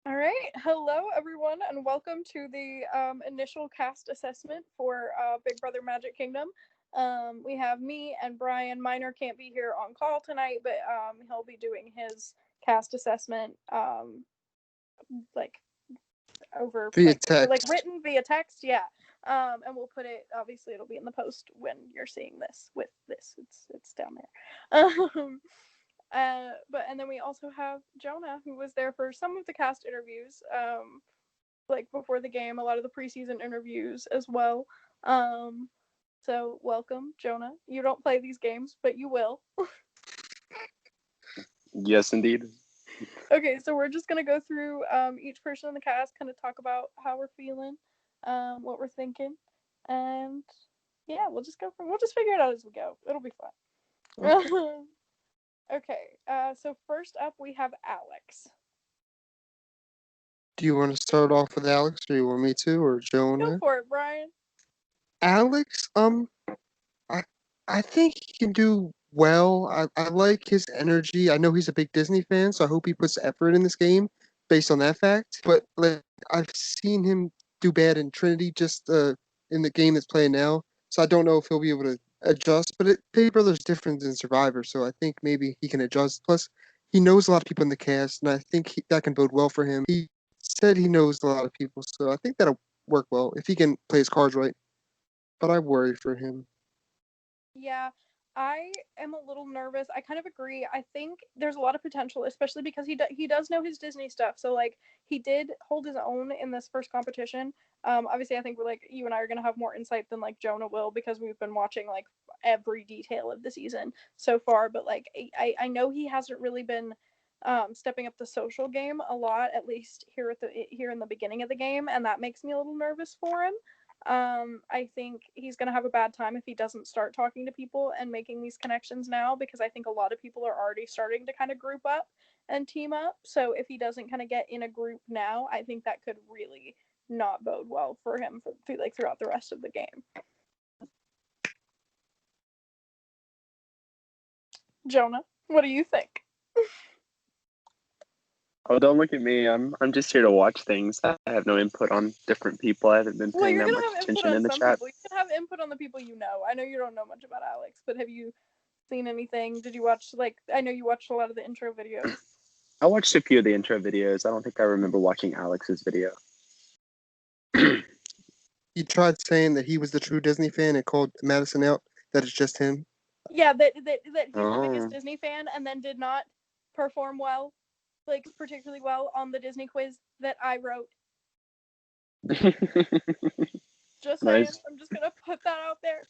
All right. Hello, everyone, and welcome to the initial cast assessment for Big Brother Magic Kingdom. We have me and Brian. Minor can't be here on call tonight, but he'll be doing his cast assessment like over Via like text. written via text. Yeah. And we'll put it. Obviously, it'll be in the post when you're seeing this. With this, it's down there. But and then we also have Jonah, who was there for some of the cast interviews, like before the game, a lot of the preseason interviews as well. Um, so welcome, Jonah. You don't play these games, but you will. Yes, indeed. Okay, so we're just gonna go through each person in the cast, kind of talk about how we're feeling, what we're thinking, and yeah, we'll just figure it out as we go. It'll be Okay. fun. Okay, so first up we have Alex. Do you want to start off with Alex, or you want me to, or Go Jonah? for it, Brian. Alex, I I think he can do well. I like his energy. I know he's a big Disney fan, so I hope he puts effort in this game based on that fact. But like I've seen him do bad in Trinity just in the game that's playing now. So I don't know if he'll be able to adjust. But Big Brother's different than Survivor, so I think maybe he can adjust. Plus, he knows a lot of people in the cast, and I think that can bode well for him. He said he knows a lot of people, so I think that'll work well if he can play his cards right. But I worry for him. Yeah, I am a little nervous. I kind of agree. I think there's a lot of potential, especially because he does know his Disney stuff. So like he did hold his own in this first competition. Obviously, I think we're like you and I are gonna have more insight than like Jonah will because we've been watching like every detail of the season so far. But like I know he hasn't really been stepping up the social game a lot, at least here in the beginning of the game, and that makes me a little nervous for him. I think he's going to have a bad time if he doesn't start talking to people and making these connections now because I think a lot of people are already starting to kind of group up and team up. So if he doesn't kind of get in a group now, I think that could really not bode well for him throughout the rest of the game. Jonah, what do you think? Oh, don't look at me. I'm just here to watch things. I have no input on different people. I haven't been Well, paying you're that going to much have input attention on in the some chat. people. You can have input on the people you know. I know you don't know much about Alex, but have you seen anything? Did you watch, like, I know you watched a lot of the intro videos. I watched a few of the intro videos. I don't think I remember watching Alex's video. He tried saying that he was the true Disney fan and called Madison out that it's just him. Yeah, that he's the biggest Oh. Disney fan and then did not perform well, like particularly well on the Disney quiz that I wrote. Just saying, Nice. I'm just gonna put that out there.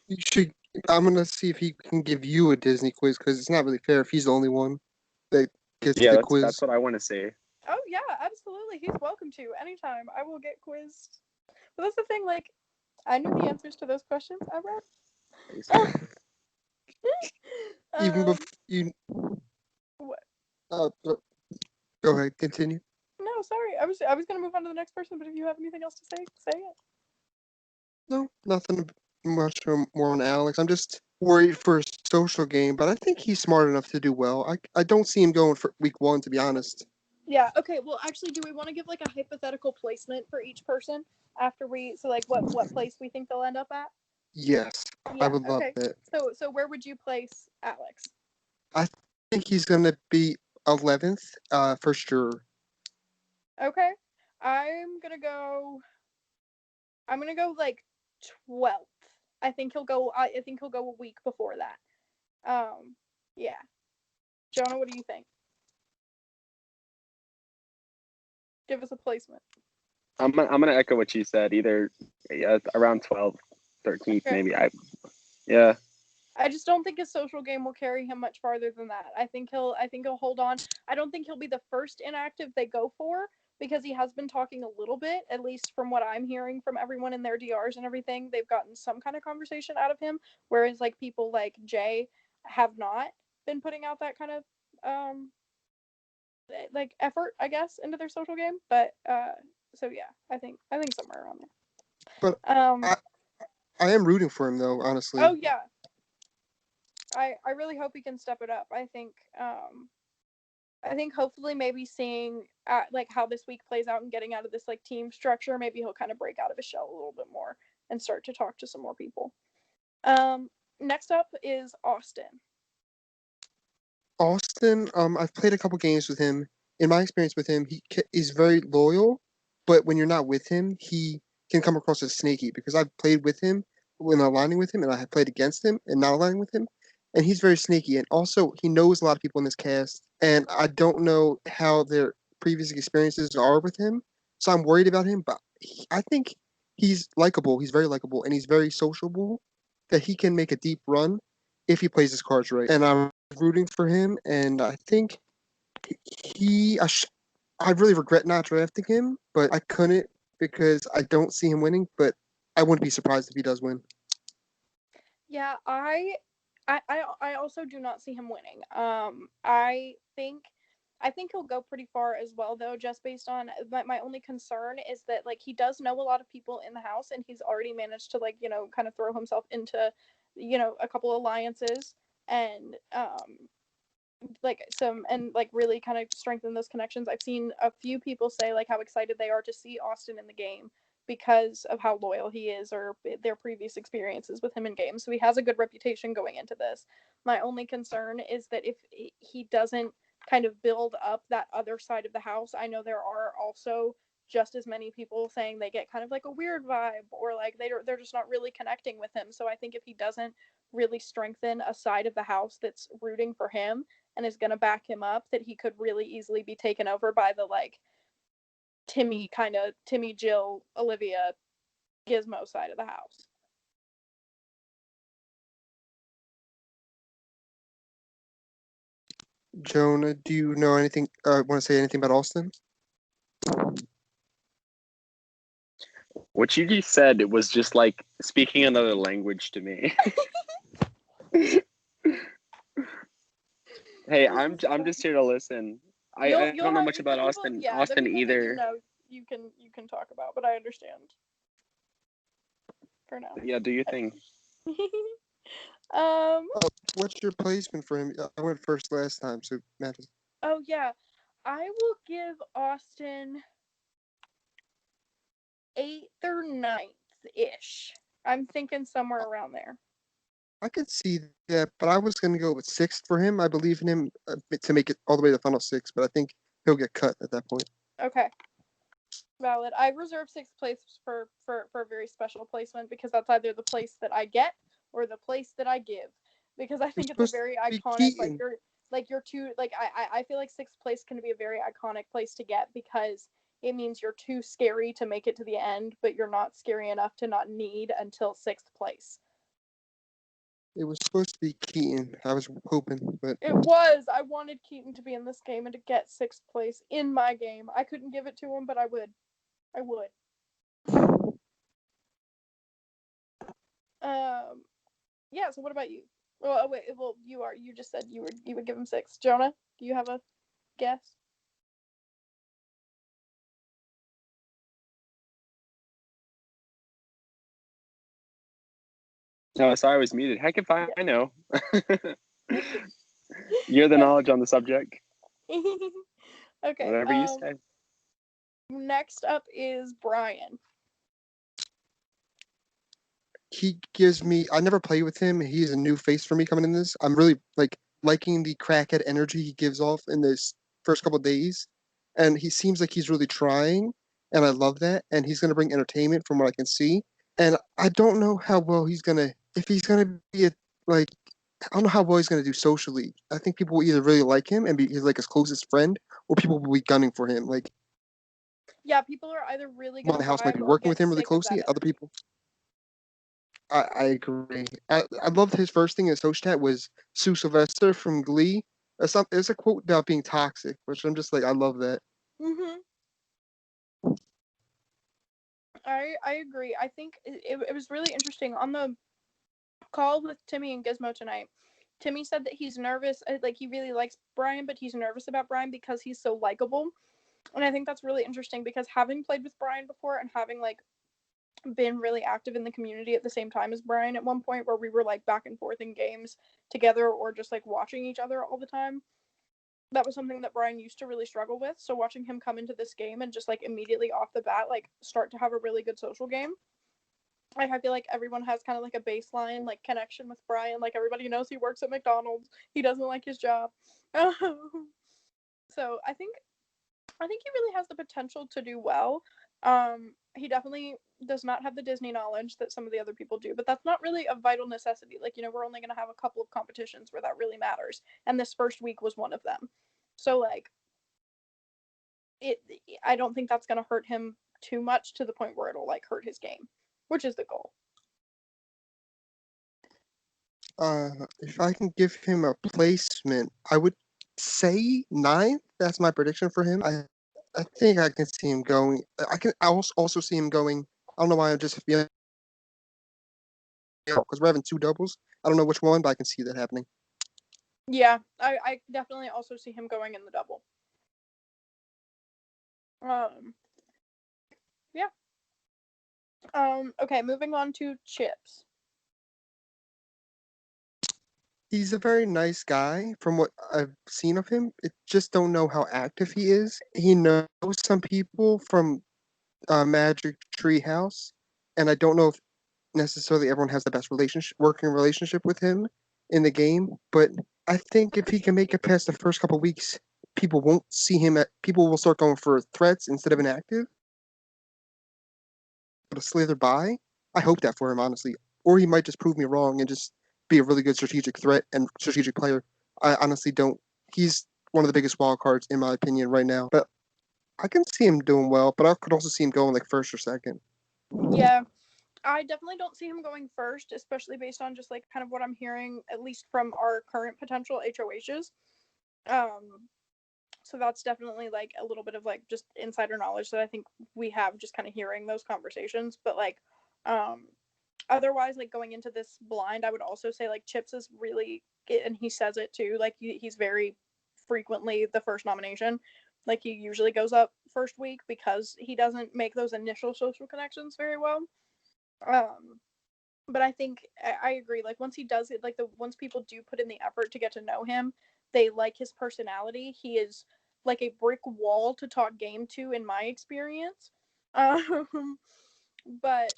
You should. I'm gonna see if he can give you a Disney quiz because it's not really fair if he's the only one that gets Yeah, the that's quiz. what I want to see. Oh yeah, absolutely. He's welcome to anytime. I will get quizzed. But that's the thing, like I knew the answers to those questions I wrote. Even um, before you. what? Uh, go ahead, continue. No, sorry. I was gonna move on to the next person, but if you have anything else to say, say it. No, nothing much more on Alex. I'm just worried for his social game, but I think he's smart enough to do well. I don't see him going for week one, to be honest. Yeah. Okay. Well, actually, do we want to give like a hypothetical placement for each person after like what place we think they'll end up at? Yes, I Yeah. would love Okay. that. So where would you place Alex? I think he's gonna be 11th, for sure. Okay. I'm gonna go. I'm gonna go like 12th. I think he'll go. I think he'll go a week before that. Yeah. Jonah, what do you think? Give us a placement. I'm gonna echo what you said. Either around 12th, 13th, Okay. maybe. Yeah. I just don't think his social game will carry him much farther than that. I think he'll hold on. I don't think he'll be the first inactive they go for because he has been talking a little bit, at least from what I'm hearing from everyone in their DRs and everything. They've gotten some kind of conversation out of him, whereas like people like Jay have not been putting out that kind of um like effort, I guess, into their social game. But so yeah, I think somewhere around But there. I am rooting for him though, honestly. Oh yeah, I really hope he can step it up. I think I think hopefully maybe seeing like how this week plays out and getting out of this like team structure, maybe he'll kind of break out of his shell a little bit more and start to talk to some more people. Next up is Austin. Austin, I've played a couple games with him. In my experience with him, is very loyal, but when you're not with him, he can come across as snaky because I've played with him when aligning with him, and I have played against him and not aligning with him, and he's very snaky. And also, he knows a lot of people in this cast, and I don't know how their previous experiences are with him, so I'm worried about him. But I think he's likable. He's very likable, and he's very sociable. That he can make a deep run if he plays his cards right. And I'm rooting for him, and I think he. I really regret not drafting him, but I couldn't because I don't see him winning. But I wouldn't be surprised if he does win. Yeah, I also do not see him winning. I think he'll go pretty far as well, though, just based on my only concern is that like he does know a lot of people in the house, and he's already managed to like kind of throw himself into a couple alliances and like some and like really kind of strengthen those connections. I've seen a few people say like how excited they are to see Austin in the game because of how loyal he is or their previous experiences with him in games. So he has a good reputation going into this. My only concern is that if he doesn't kind of build up that other side of the house, I know there are also just as many people saying they get kind of like a weird vibe or like they're just not really connecting with him. So I think if he doesn't really strengthen a side of the house that's rooting for him and is going to back him up, that he could really easily be taken over by the like Timmy, Jill, Olivia, Gizmo side of the house. Jonah, do you know anything? Want to say anything about Austin? What you just said, it was just like speaking another language to me. Hey, I'm just here to listen. I You'll don't know have much the about people. Austin Yeah, the Austin people that either. you can talk about, but I understand for now. Yeah, do you think? um. What's your placement for him? I went first last time, so matters. Oh yeah, I will give Austin eighth or ninth ish. I'm thinking somewhere around there. I could see that, but I was going to go with sixth for him. I believe in him to make it all the way to the final six, but I think he'll get cut at that point. Okay. Valid. I reserve sixth place for a very special placement because that's either the place that I get or the place that I give. Because I You're think it's a supposed very to be iconic Keaton. you're too like I feel like sixth place can be a very iconic place to get because it means you're too scary to make it to the end, but you're not scary enough to not need until sixth place. It was supposed to be Keaton. I was hoping, but It was. I wanted Keaton to be in this game and to get sixth place in my game. I couldn't give it to him, but I would. I would. Um yeah, so what about you? Well, oh, wait, well, you just said you would give him six. Jonah, do you have a guess? No, sorry, I was muted. Heck if I Yeah. know. You're the knowledge on the subject. Okay. Whatever you say. Next up is Brian. he gives me. I never play with him. He's a new face for me coming in this. I'm really liking the crackhead energy he gives off in this first couple of days, and he seems like he's really trying, and I love that. And he's gonna bring entertainment from what I can see. And I don't know how well he's gonna. If he's gonna be a like. I don't know how well he's gonna do socially. I think people will either really like him and be his his closest friend, or people will be gunning for him. Like Yeah, people are either really one in gonna the house might vibe be or working with get him really sick of that closely. Other energy. people I agree. I loved his first thing in his host chat was Sue Sylvester from Glee. There's a quote about being toxic, which I'm just like, I love that. Mhm. I agree. I think it was really interesting on the call with Timmy and Gizmo tonight. Timmy said that he's nervous, like he really likes Brian, but he's nervous about Brian because he's so likable. And I think that's really interesting because having played with Brian before and having like been really active in the community at the same time as Brian at one point where we were like back and forth in games together or just like watching each other all the time. that was something that Brian used to really struggle with. So watching him come into this game and just like immediately off the bat, like start to have a really good social game. Like I feel like everyone has kind of like a baseline like connection with Brian. Like everybody knows he works at McDonald's. He doesn't like his job. So I think he really has the potential to do well. He definitely does not have the Disney knowledge that some of the other people do, but that's not really a vital necessity. Like, we're only going to have a couple of competitions where that really matters, and this first week was one of them. So, like, it, I don't think that's going to hurt him too much to the point where it'll like hurt his game, which is the goal. If I can give him a placement, I would say ninth. That's my prediction for him. I think I can see him going. I also see him going. I don't know why I'm just feeling because we're having two doubles. I don't know which one, but I can see that happening. Yeah, I definitely also see him going in the double. Yeah. Okay, moving on to Chips. He's a very nice guy from what I've seen of him. I just don't know how active he is. He knows some people from Magic Tree House, and I don't know if necessarily everyone has the best working relationship with him in the game. But I think if he can make it past the first couple of weeks, people won't see him. People will start going for threats instead of an active to slither by. I hope that for him, honestly. Or he might just prove me wrong and just be a really good strategic threat and strategic player. I honestly don't. He's one of the biggest wild cards in my opinion right now. But I can see him doing well. But I could also see him going like first or second. Yeah, I definitely don't see him going first, especially based on just like kind of what I'm hearing, at least from our current potential HOHs. Um, so that's definitely like a little bit of like just insider knowledge that I think we have just kind of hearing those conversations. But like, um, otherwise, like going into this blind, I would also say like Chips is really, and he says it too, like he's very frequently the first nomination. Like he usually goes up first week because he doesn't make those initial social connections very well. Um, but I think I agree. Like once he does it, like the once people do put in the effort to get to know him, they like his personality. He is like a brick wall to talk game to, in my experience. But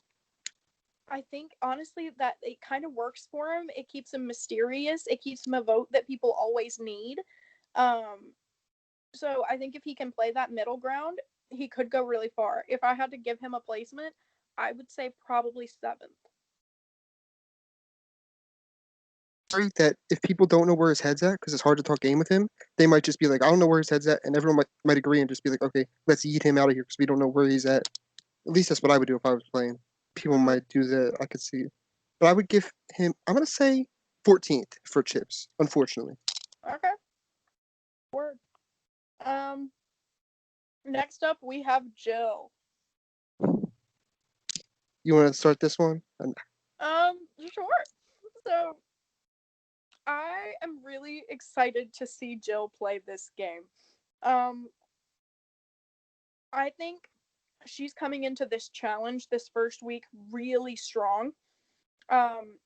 I think honestly that it kind of works for him. It keeps him mysterious. It keeps him a vote that people always need. Um, so I think if he can play that middle ground, he could go really far. If I had to give him a placement, I would say probably seventh. That if people don't know where his head's at, because it's hard to talk game with him, they might just be like, I don't know where his head's at, and everyone might agree and just be like, okay, let's eat him out of here because we don't know where he's at. At least that's what I would do if I was playing. People Mm-hmm. might do that. I could see, but I would give him. I'm gonna say 14th for Chips. Unfortunately, Okay. Word. Um, Next up we have Jill. you want to start this one? Sure. So I am really excited to see Jill play this game. Um, I think she's coming into this challenge this first week really strong. Um,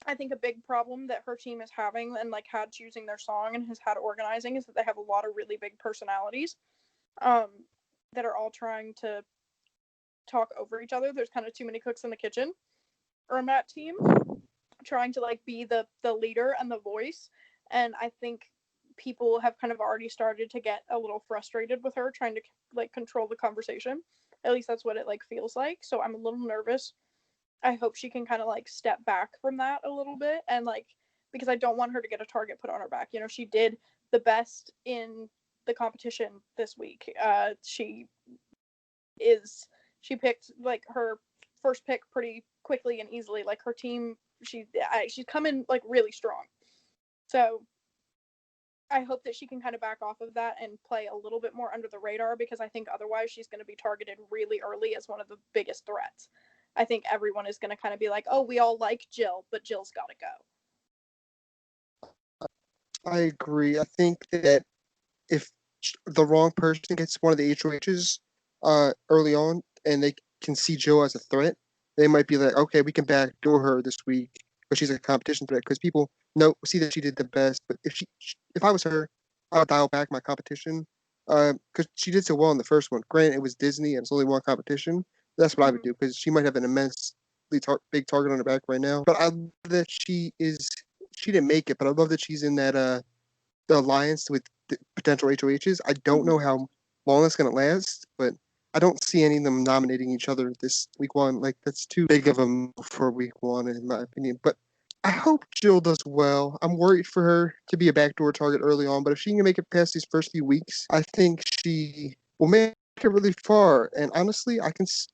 I think a big problem that her team is having and like had choosing their song and has had organizing is that they have a lot of really big personalities um, that are all trying to talk over each other. There's kind of too many cooks in the kitchen on that team, trying to like be the leader and the voice. And I think people have kind of already started to get a little frustrated with her trying to like control the conversation. At least that's what it like feels like. So I'm a little nervous. I hope she can kind of like step back from that a little bit and like because I don't want her to get a target put on her back. She did the best in the competition this week. Is she picked like her first pick pretty quickly and easily. Like her team, she's coming like really strong. So I hope that she can kind of back off of that and play a little bit more under the radar because I think otherwise she's going to be targeted really early as one of the biggest threats. I think everyone is going to kind of be like, oh, we all like Jill, but Jill's got to go. I agree. I think that if the wrong person gets one of the HOHs early on and they can see Jill as a threat, they might be like, okay, we can backdoor her this week because she's a competition threat. Because people see that she did the best. But if I was her, I'll dial back my competition. Because she did so well in the first one. Granted, it was Disney and it's only one competition. That's what I would do because she might have an immensely big target on her back right now. But I love that she is. She didn't make it, but I love that she's in that the alliance with the potential HOHs. I don't know how long that's gonna last, but I don't see any of them nominating each other this week one. Like that's too big of a move for week one, in my opinion. But I hope Jill does well. I'm worried for her to be a backdoor target early on, but if she can make it past these first few weeks, I think she will make it really far. And honestly, I can see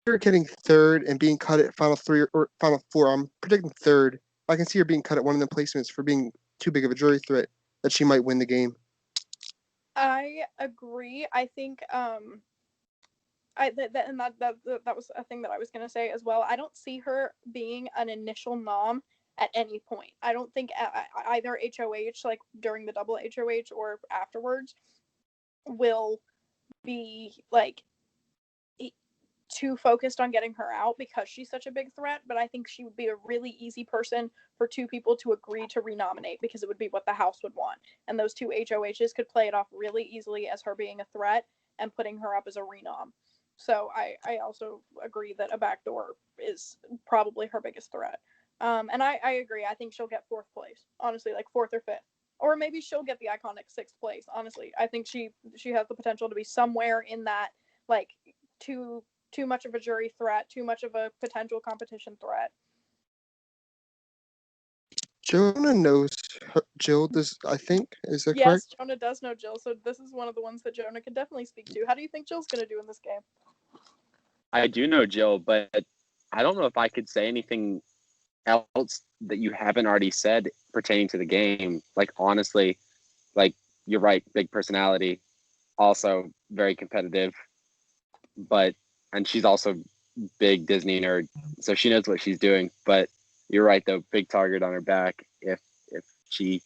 her getting third and being cut at final three or final four. I'm predicting third. I can see her being cut at one of the placements for being too big of a jury threat that she might win the game. I agree. I think that was a thing that I was gonna say as well. I don't see her being an initial nom at any point. I don't think either HOH, like during the double HOH or afterwards, will be like too focused on getting her out because she's such a big threat. But I think she would be a really easy person for two people to agree to renominate because it would be what the house would want, and those two HOHs could play it off really easily as her being a threat and putting her up as a renom. So I also agree that a backdoor is probably her biggest threat. And I agree. I think she'll get fourth place. Honestly, like fourth or fifth. Or maybe she'll get the iconic sixth place. Honestly, I think she has the potential to be somewhere in that, like, too much of a jury threat, too much of a potential competition threat. Jonah knows Jill. Does I think is that Yes, correct? Jonah does know Jill, so this is one of the ones that Jonah can definitely speak to. How do you think Jill's going to do in this game? I do know Jill, but I don't know if I could say anything else that you haven't already said pertaining to the game. Like honestly, like you're right, big personality, also very competitive, but and she's also big Disney nerd, so she knows what she's doing. But you're right though, big target on her back if she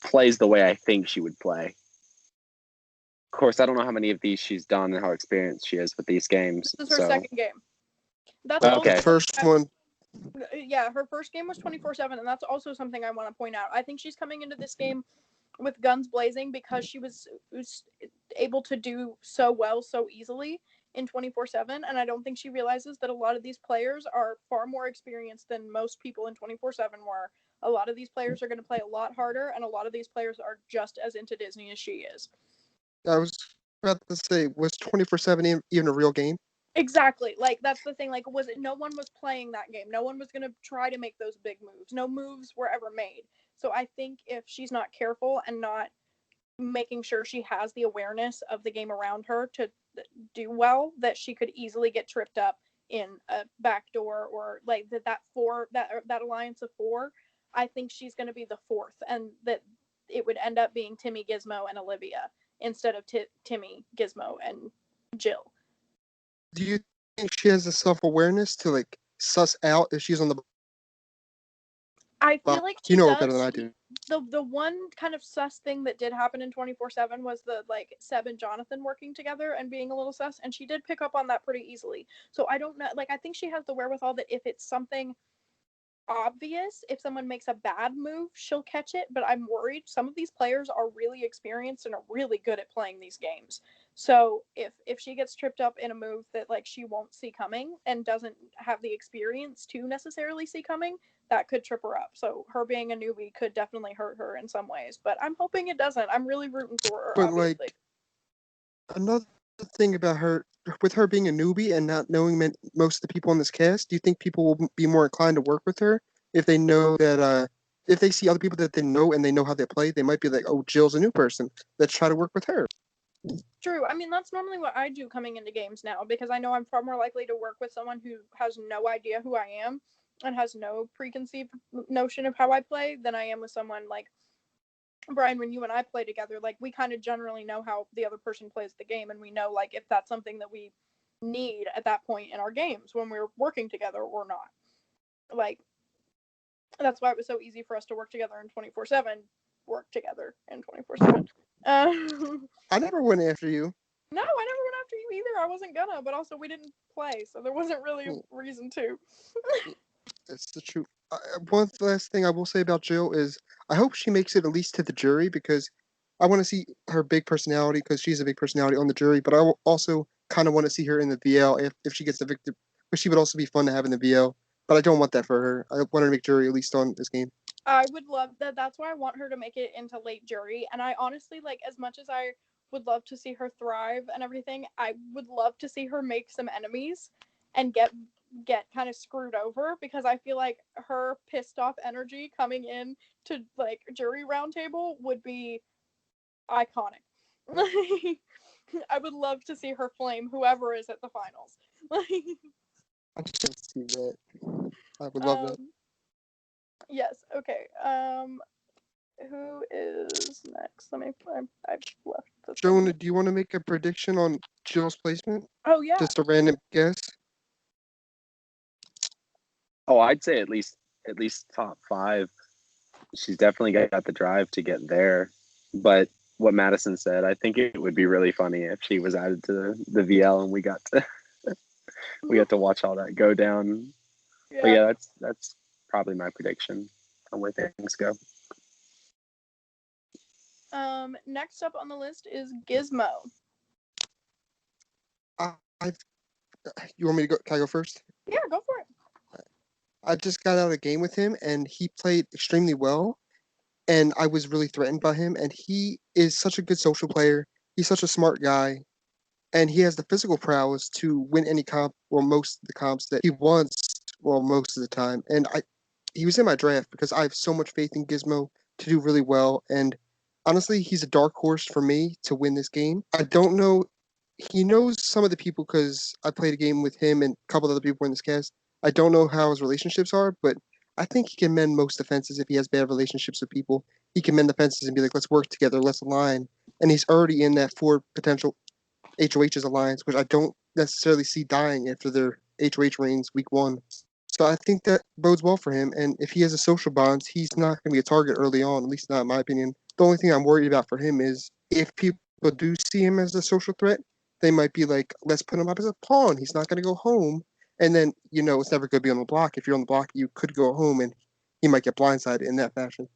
plays the way I think she would play. Of course, I don't know how many of these she's done and how experienced she is with these games. This is her So second game. That's But also the okay, first one, yeah, her first game was 24/7, and that's also something I want to point out. I think she's coming into this game with guns blazing because she was able to do so well so easily in 24/7, and I don't think she realizes that a lot of these players are far more experienced than most people in 24/7 were. A lot of these players are going to play a lot harder, and a lot of these players are just as into Disney as she is. I was about to say, was 24/7 even a real game? Exactly. Like that's the thing. Like was it no one was playing that game. No one was going to try to make those big moves. No moves were ever made. So I think if she's not careful and not making sure she has the awareness of the game around her to do well, that she could easily get tripped up in a backdoor or like that alliance of four. I think she's going to be the fourth, and that it would end up being Timmy, Gizmo, and Olivia instead of Timmy, Gizmo, and Jill. Do you think she has the self awareness to like suss out if she's on the I feel bottom? like You she know it better does. than I do. The one kind of sus thing that did happen in 24/7 was the like Seb and Jonathan working together and being a little sus, and she did pick up on that pretty easily. So I don't know, like I think she has the wherewithal that if it's something obvious, if someone makes a bad move, she'll catch it. But I'm worried some of these players are really experienced and are really good at playing these games. So if she gets tripped up in a move that like she won't see coming and doesn't have the experience to necessarily see coming, that could trip her up. So her being a newbie could definitely hurt her in some ways. But I'm hoping it doesn't. I'm really rooting for her, But obviously. like another thing about her, with her being a newbie and not knowing most of the people in this cast, do you think people will be more inclined to work with her if they know that if they see other people that they know and they know how they play, they might be like, oh, Jill's a new person. Let's try to work with her. True. I mean, that's normally what I do coming into games now because I know I'm far more likely to work with someone who has no idea who I am and has no preconceived notion of how I play than I am with someone like Brian. When you and I play together, like we kind of generally know how the other person plays the game, and we know like if that's something that we need at that point in our games when we're working together or not. Like that's why it was so easy for us to work together in 24/7. Work together in 24/7. I never went after you. No, I never went after you either. I wasn't gonna, but also we didn't play, so there wasn't really a reason to. That's the truth. One last thing I will say about Jill is I hope she makes it at least to the jury because I want to see her big personality because she's a big personality on the jury, but I also kind of want to see her in the VL if she gets the victim. But she would also be fun to have in the VL. But I don't want that for her. I want her to make jury at least on this game. I would love that. That's why I want her to make it into late jury. And I honestly, like, as much as I would love to see her thrive and everything, I would love to see her make some enemies and get kind of screwed over, because I feel like her pissed off energy coming in to like jury roundtable would be iconic. I would love to see her flame whoever is at the finals. I just want to see that. I would love that. Yes. Okay. Who is next? Let me. I've left the Jonah, thing. do you want to make a prediction on Jill's placement? Oh yeah. Just a random guess. Oh, I'd say at least top 5. She's definitely got the drive to get there. But what Madison said, I think it would be really funny if she was added to the VL and we got to watch all that go down. Yeah. But yeah, that's probably my prediction on where things go. Next up on the list is Gizmo. You want me to go? Can I go first? Yeah, go for it. I just got out of a game with him, and he played extremely well. And I was really threatened by him. And he is such a good social player. He's such a smart guy, and he has the physical prowess to win any comp or most of the comps that he wants. Well, most of the time. And he was in my draft because I have so much faith in Gizmo to do really well. And honestly, he's a dark horse for me to win this game. I don't know. He knows some of the people because I played a game with him and a couple of other people in this cast. I don't know how his relationships are, but I think he can mend most offenses if he has bad relationships with people. He can mend the fences and be like, let's work together, let's align. And he's already in that 4 potential HOH's alliance, which I don't necessarily see dying after their HOH reigns week 1. So I think that bodes well for him. And if he has a social bonds, he's not going to be a target early on, at least not in my opinion. The only thing I'm worried about for him is if people do see him as a social threat, they might be like, let's put him up as a pawn. He's not going to go home. And then, it's never going to be on the block. If you're on the block, you could go home and he might get blindsided in that fashion.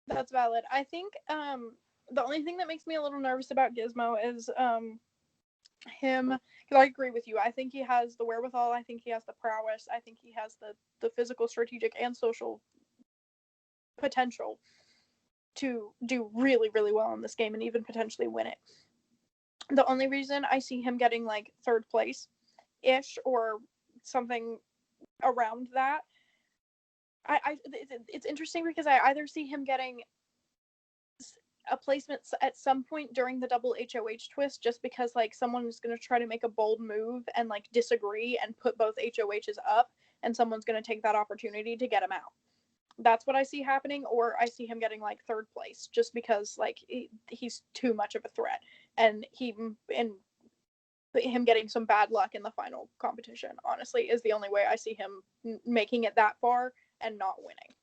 That's valid. I think the only thing that makes me a little nervous about Gizmo is him, because I agree with you. I think he has the wherewithal. I think he has the prowess. I think he has the physical, strategic, and social potential to do really, really well in this game and even potentially win it. The only reason I see him getting like 3rd place ish or something around that, it's interesting because I either see him getting a placement at some point during the double HOH twist, just because like someone is going to try to make a bold move and like disagree and put both HOHs up, and someone's going to take that opportunity to get him out. That's what I see happening. Or I see him getting like 3rd place just because like he's too much of a threat, and him getting some bad luck in the final competition, honestly, is the only way I see him making it that far and not winning.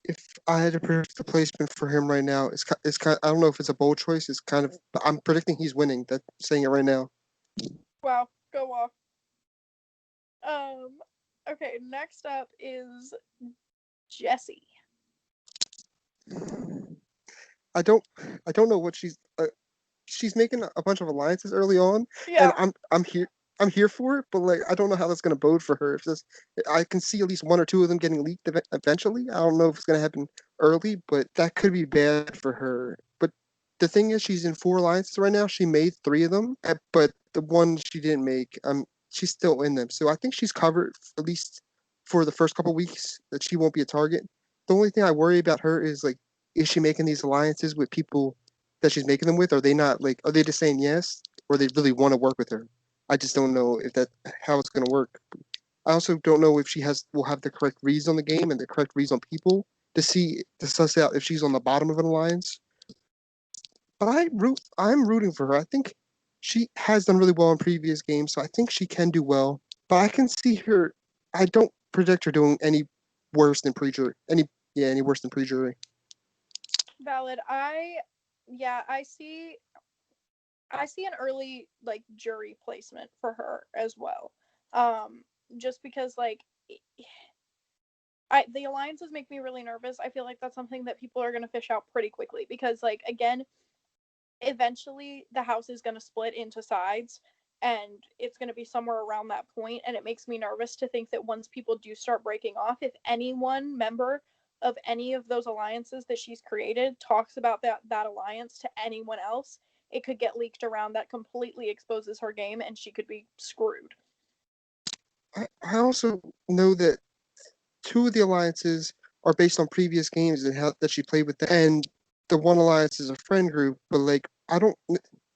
If I had to predict the placement for him right now, it's kind. I don't know if it's a bold choice. It's kind of. I'm predicting he's winning. That's saying it right now. Wow, go off. Okay, next up is Jessie. I don't know what she's making a bunch of alliances early on, Yeah, and I'm here for it, but like I don't know how that's gonna bode for her. If this, I can see at least 1 or 2 of them getting leaked eventually. I don't know if it's gonna happen early, but that could be bad for her. But the thing is, she's in 4 alliances right now. She made 3 of them, but the one she didn't make, she's still in them. So I think she's covered at least for the first couple weeks that she won't be a target. The only thing I worry about her is like, is she making these alliances with people that she's making them with? Are they not like, are they just saying yes, or they really want to work with her? I just don't know if that how it's going to work. I also don't know if she will have the correct reads on the game and the correct reads on people to suss out if she's on the bottom of an alliance. But I'm rooting for her. I think she has done really well in previous games, so I think she can do well. But I can see her. I don't predict her doing any worse than pre-jury. Any worse than pre-jury. valid. I see an early like jury placement for her as well. Just because like The alliances make me really nervous. I feel like that's something that people are going to fish out pretty quickly because, like, again, eventually the house is going to split into sides and it's going to be somewhere around that point, and it makes me nervous to think that once people do start breaking off, if any one member of any of those alliances that she's created talks about that alliance to anyone else, it could get leaked around that completely exposes her game and she could be screwed. I also know that two of the alliances are based on previous games that she played with them, and the one alliance is a friend group. But like,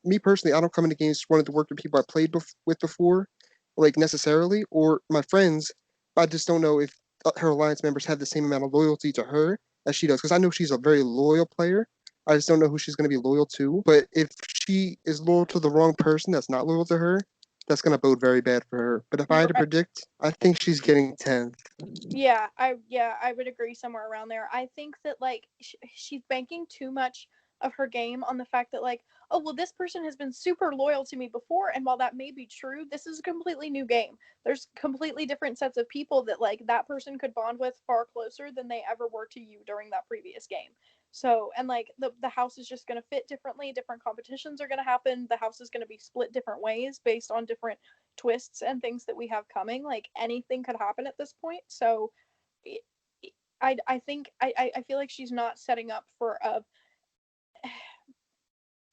me personally, I don't come into games wanting to work with people I played with before, like necessarily, or my friends. I just don't know if her alliance members have the same amount of loyalty to her as she does, because I know she's a very loyal player. I just don't know who she's going to be loyal to. But if she is loyal to the wrong person that's not loyal to her, that's going to bode very bad for her. But if I had You're to right. predict, I think she's getting 10th. Yeah, I would agree somewhere around there. I think that like she's banking too much of her game on the fact that like, oh well, this person has been super loyal to me before, and while that may be true, this is a completely new game. There's completely different sets of people that like that person could bond with far closer than they ever were to you during that previous game. So, and like the house is just going to fit differently, different competitions are going to happen, the house is going to be split different ways based on different twists and things that we have coming. Like anything could happen at this point. So I think I feel like she's not setting up for a.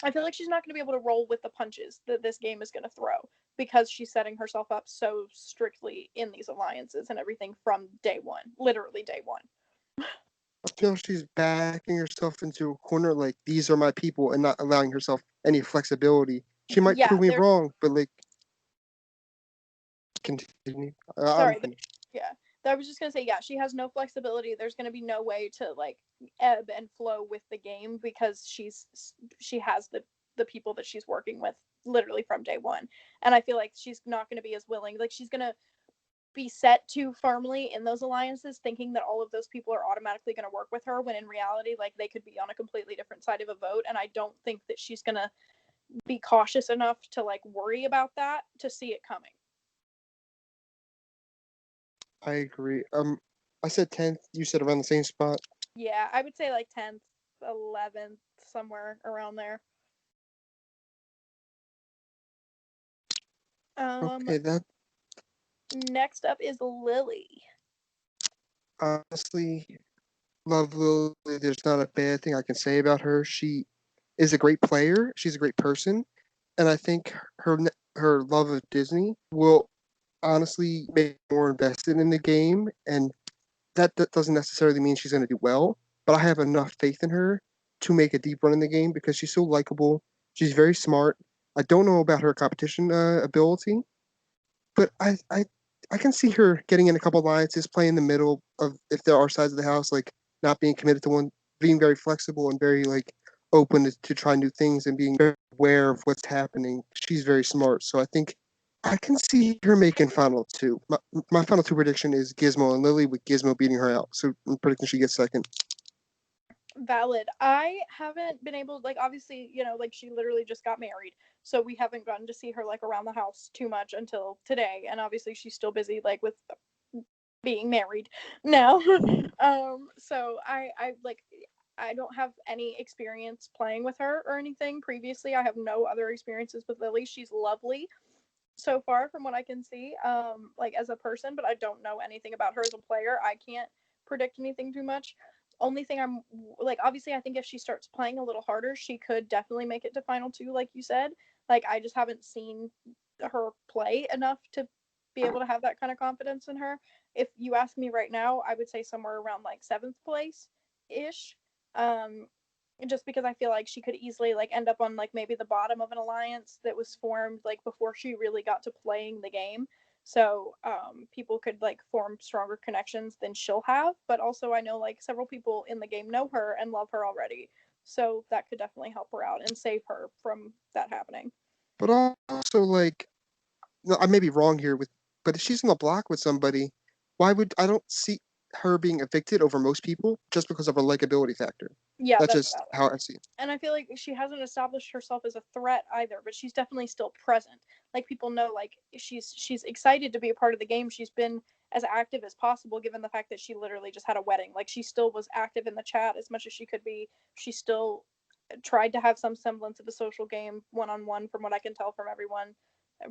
I feel like she's not going to be able to roll with the punches that this game is going to throw because she's setting herself up so strictly in these alliances and everything from day one, literally day one. I feel she's backing herself into a corner like these are my people and not allowing herself any flexibility. She might Yeah, prove me there's wrong, but like continue. I'm sorry, finished. yeah. I was just gonna say, yeah, she has no flexibility. There's gonna be no way to like ebb and flow with the game because she has the people that she's working with literally from day one, and I feel like she's not gonna be as willing. Like she's gonna be set too firmly in those alliances, thinking that all of those people are automatically gonna work with her, when in reality, like they could be on a completely different side of a vote, and I don't think that she's gonna be cautious enough to like worry about that to see it coming. I agree. I said 10th. You said around the same spot. Yeah, I would say like 10th, 11th, somewhere around there. Um, Okay, that Next up is Lily. honestly, love Lily. There's not a bad thing I can say about her. She is a great player. She's a great person, and I think her love of Disney will honestly make her more invested in the game, and that doesn't necessarily mean she's going to do well, but I have enough faith in her to make a deep run in the game because she's so likable. She's very smart. I don't know about her competition ability, but I can see her getting in a couple alliances, playing in the middle of if there are sides of the house, like not being committed to one, being very flexible and very like open to try new things and being very aware of what's happening. She's very smart, so I think I can see her making final two. My final two prediction is Gizmo and Lily, with Gizmo beating her out. So I'm predicting she gets second. Valid. I haven't been able, like, obviously, like she literally just got married, so we haven't gotten to see her like around the house too much until today, and obviously she's still busy like with being married now. So I like I don't have any experience playing with her or anything previously. I have no other experiences with Lily. She's lovely so far from what I can see, like as a person, but I don't know anything about her as a player. I can't predict anything too much. Only thing I'm like, obviously, I think if she starts playing a little harder, she could definitely make it to final two, like you said. Like, I just haven't seen her play enough to be able to have that kind of confidence in her. If you ask me right now, I would say somewhere around like seventh place ish. Um, just because I feel like she could easily like end up on like maybe the bottom of an alliance that was formed like before she really got to playing the game. So people could like form stronger connections than she'll have. But also I know like several people in the game know her and love her already. So that could definitely help her out and save her from that happening. But also, like, no, I may be wrong here but if she's in the block with somebody, why would I don't see her being evicted over most people just because of her likability factor. Yeah, That's that's just valid. how I see it. And I feel like she hasn't established herself as a threat either, but she's definitely still present. Like people know like she's excited to be a part of the game. She's been as active as possible, given the fact that she literally just had a wedding. Like, she still was active in the chat as much as she could be. She still tried to have some semblance of a social game one-on-one, from what I can tell from everyone,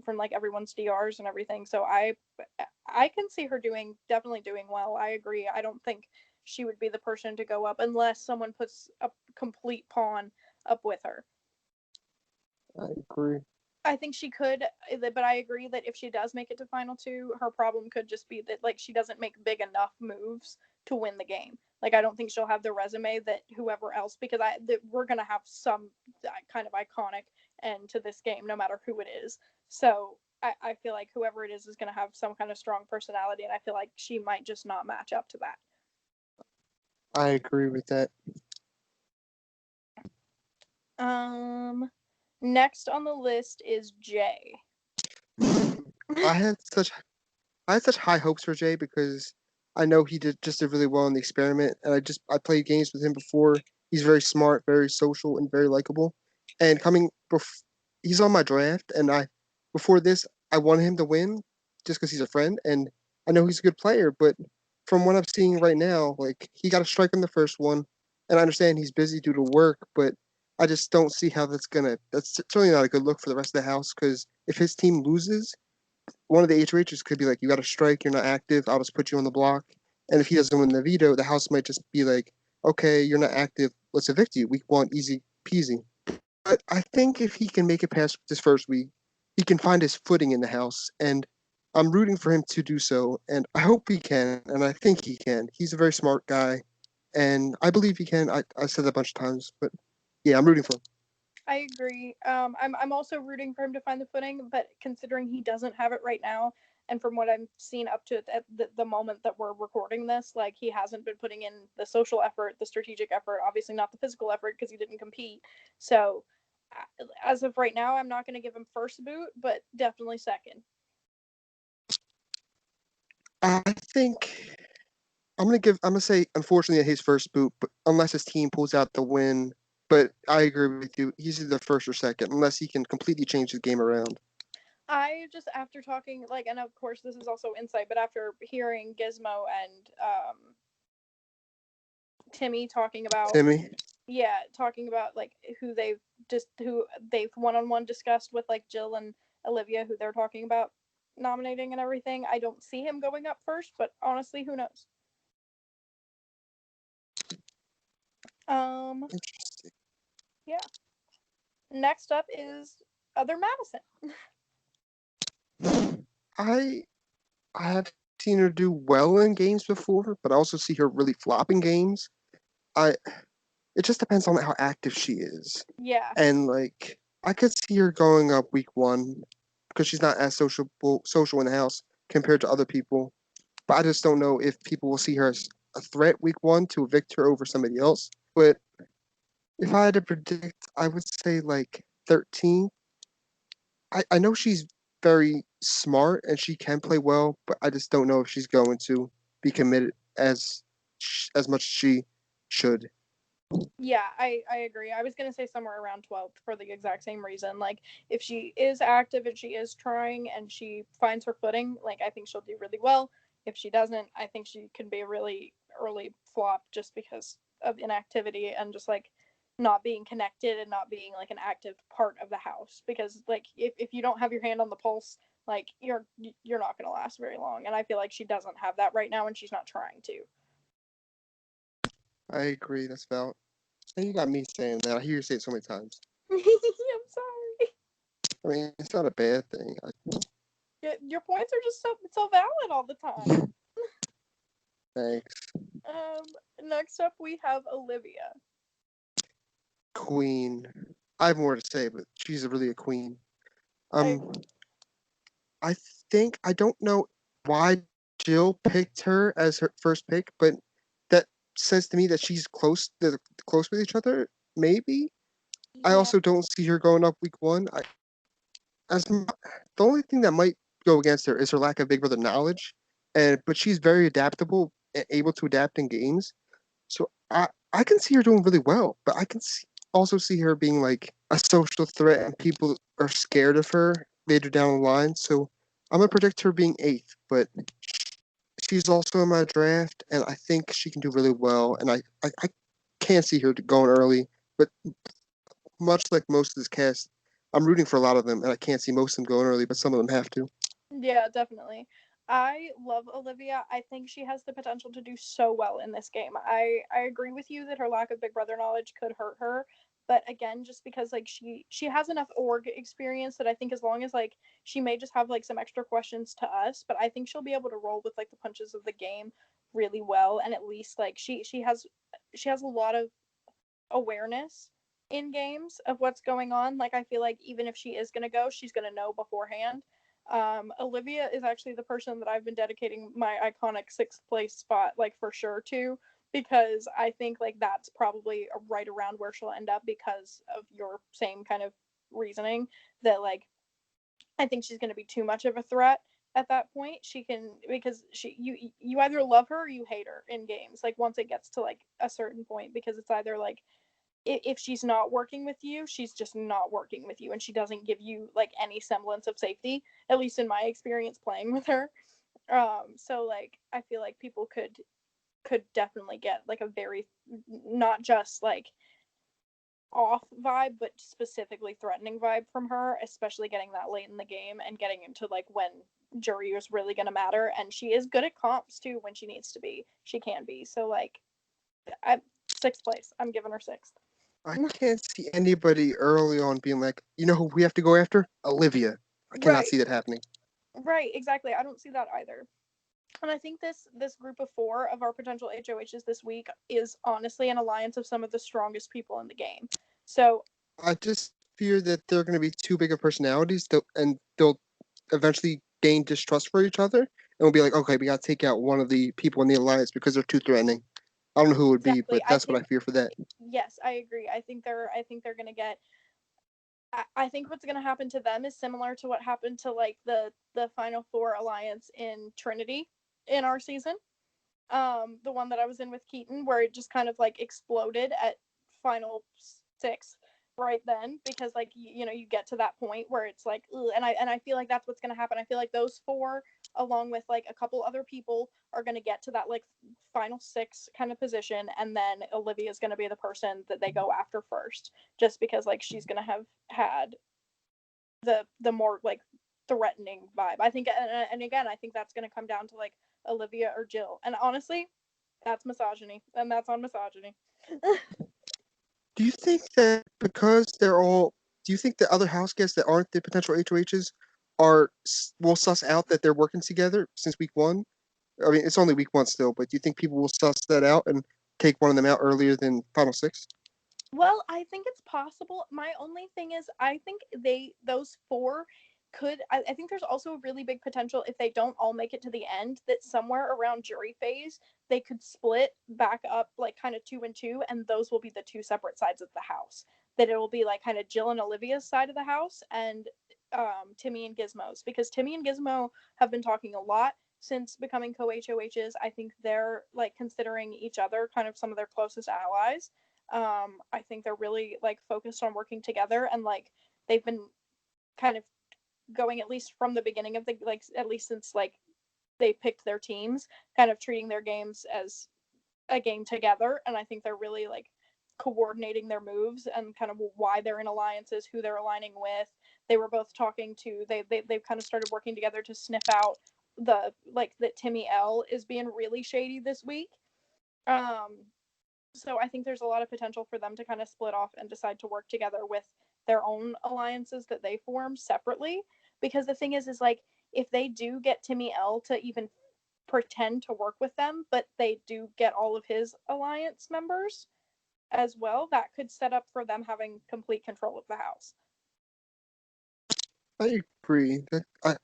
from like everyone's DRs and everything. So I can see her definitely doing well. I agree. I don't think she would be the person to go up unless someone puts a complete pawn up with her. I agree. I think she could, but I agree that if she does make it to final two, her problem could just be that like she doesn't make big enough moves to win the game. Like, I don't think she'll have the resume that whoever else, because we're gonna have some kind of iconic end to this game, no matter who it is. So I feel like whoever it is gonna have some kind of strong personality, and I feel like she might just not match up to that. I agree with that. Next on the list is Jay. I had such high hopes for Jay because I know he did really well in the experiment, and I played games with him before. He's very smart, very social, and very likable. And he's on my draft, and before this I wanted him to win just because he's a friend, and I know he's a good player. But from what I'm seeing right now, like he got a strike on the first one, and I understand he's busy due to work, but I just don't see how That's certainly not a good look for the rest of the house because if his team loses, one of the HOHs could be like, you got a strike, you're not active, I'll just put you on the block. And if he doesn't win the veto, the house might just be like, okay, you're not active, let's evict you. Week one, easy peasy. But I think if he can make it past this first week, he can find his footing in the house. And I'm rooting for him to do so. And I hope he can. And I think he can. He's a very smart guy. And I believe he can. I said that a bunch of times. But yeah, I'm rooting for him. I agree. I'm also rooting for him to find the footing, but considering he doesn't have it right now, and from what I'm seeing up to at the moment that we're recording this, like, he hasn't been putting in the social effort, the strategic effort, obviously not the physical effort because he didn't compete. So as of right now, I'm not going to give him first boot, but definitely second. I think I'm gonna say unfortunately his first boot, but unless his team pulls out the win. But I agree with you. He's either first or second, unless he can completely change the game around. I just, after talking, like, and of course this is also insight, but after hearing Gizmo and Timmy talking about Timmy. talking about like who they've one-on-one discussed with like Jill and Olivia, who they're talking about nominating and everything. I don't see him going up first, but honestly, who knows? Interesting. Yeah. Next up is other Madison. I have seen her do well in games before, but I also see her really flop in games. I It just depends on how active she is. Yeah. And like I could see her going up week one because she's not as social in the house compared to other people. But I just don't know if people will see her as a threat week one to evict her over somebody else. But if I had to predict, I would say like 13. I know she's very smart and she can play well, but I just don't know if she's going to be committed as much as she should. Yeah, I agree. I was gonna say somewhere around 12th for the exact same reason. Like, if she is active and she is trying and she finds her footing, like, I think she'll do really well. If she doesn't, I think she can be a really early flop just because of inactivity and just like not being connected and not being like an active part of the house. Because like if you don't have your hand on the pulse, like you're not gonna last very long. And I feel like she doesn't have that right now and she's not trying to. I agree. That's valid. And you got me saying that. I hear you say it so many times. I'm sorry. I mean, it's not a bad thing. Your points are just so valid all the time. Thanks. Next up we have Olivia. Queen. I have more to say, but she's really a queen. I I think I don't know why Jill picked her as her first pick, but that says to me that they're close with each other. Maybe. I yeah. also don't see her going up week one. The only thing that might go against her is her lack of Big Brother knowledge, but she's very adaptable and able to adapt in games. So I can see her doing really well, but also see her being like a social threat and people are scared of her later down the line. So I'm gonna predict her being eighth, but she's also in my draft, and I think she can do really well. And I can't see her going early, but much like most of this cast, I'm rooting for a lot of them, and I can't see most of them going early, but some of them have to. Yeah, definitely. I love Olivia. I think she has the potential to do so well in this game. I agree with you that her lack of Big Brother knowledge could hurt her, but again, just because like she has enough org experience that I think as long as like she may just have like some extra questions to us, but I think she'll be able to roll with like the punches of the game really well, and at least like she has a lot of awareness in games of what's going on. Like I feel like even if she is gonna go, she's gonna know beforehand. Olivia is actually the person that I've been dedicating my iconic sixth place spot, like for sure to, because I think like that's probably right around where she'll end up because of your same kind of reasoning that like I think she's going to be too much of a threat at that point. She can because you either love her or you hate her in games. Like once it gets to like a certain point, because it's either like if she's not working with you, she's just not working with you, and she doesn't give you like any semblance of safety. At least in my experience playing with her. So like I feel like people could definitely get like a very not just like off vibe, but specifically threatening vibe from her, especially getting that late in the game and getting into like when jury is really going to matter. And she is good at comps too when she needs to be. She can be. So like, I sixth place. I'm giving her sixth. I can't see anybody early on being like, you know who we have to go after? Olivia. I cannot Right. see that happening. Right. Exactly. I don't see that either. And I think this group of four of our potential HOHs this week is honestly an alliance of some of the strongest people in the game. So I just fear that they're going to be too big of personalities, and they'll eventually gain distrust for each other, and we'll be like, okay, we got to take out one of the people in the alliance because they're too threatening. I don't know who it would be, exactly, but I that's what think I fear for that. yes, I agree. I think they're gonna get. I think what's gonna happen to them is similar to what happened to like the Final Four alliance in Trinity in our season. The one that I was in with Keaton, where it just kind of like exploded at final six right then, because like you get to that point where it's like ugh, and I feel like that's what's gonna happen. I feel like those four, along with like a couple other people, are gonna get to that like final six kind of position, and then Olivia is gonna be the person that they go after first, just because like she's gonna have had the more like threatening vibe. I think, and again, I think that's gonna come down to like Olivia or Jill. And honestly, that's misogyny, and that's on misogyny. Do you think that because they're all, do you think the other house guests that aren't the potential HOHs will suss out that they're working together since week one? I mean, it's only week one still, but do you think people will suss that out and take one of them out earlier than final six? Well, I think it's possible. My only thing is, I think those four could. I think there's also a really big potential if they don't all make it to the end that somewhere around jury phase they could split back up like kind of two and two, and those will be the two separate sides of the house. That it will be like kind of Jill and Olivia's side of the house, and Timmy and Gizmo's, because Timmy and Gizmo have been talking a lot since becoming co-HOHs. I think they're like considering each other kind of some of their closest allies. I think they're really like focused on working together, and like they've been kind of going, at least from the beginning of the like, at least since like they picked their teams, kind of treating their games as a game together. And I think they're really like coordinating their moves and kind of why they're in alliances, who they're aligning with. They were both talking to they've kind of started working together to sniff out the like that Timmy L is being really shady this week. um so I think there's a lot of potential for them to kind of split off and decide to work together with their own alliances that they form separately. Because the thing is like if they do get Timmy L to even pretend to work with them, but they do get all of his alliance members as well, that could set up for them having complete control of the house. I agree. I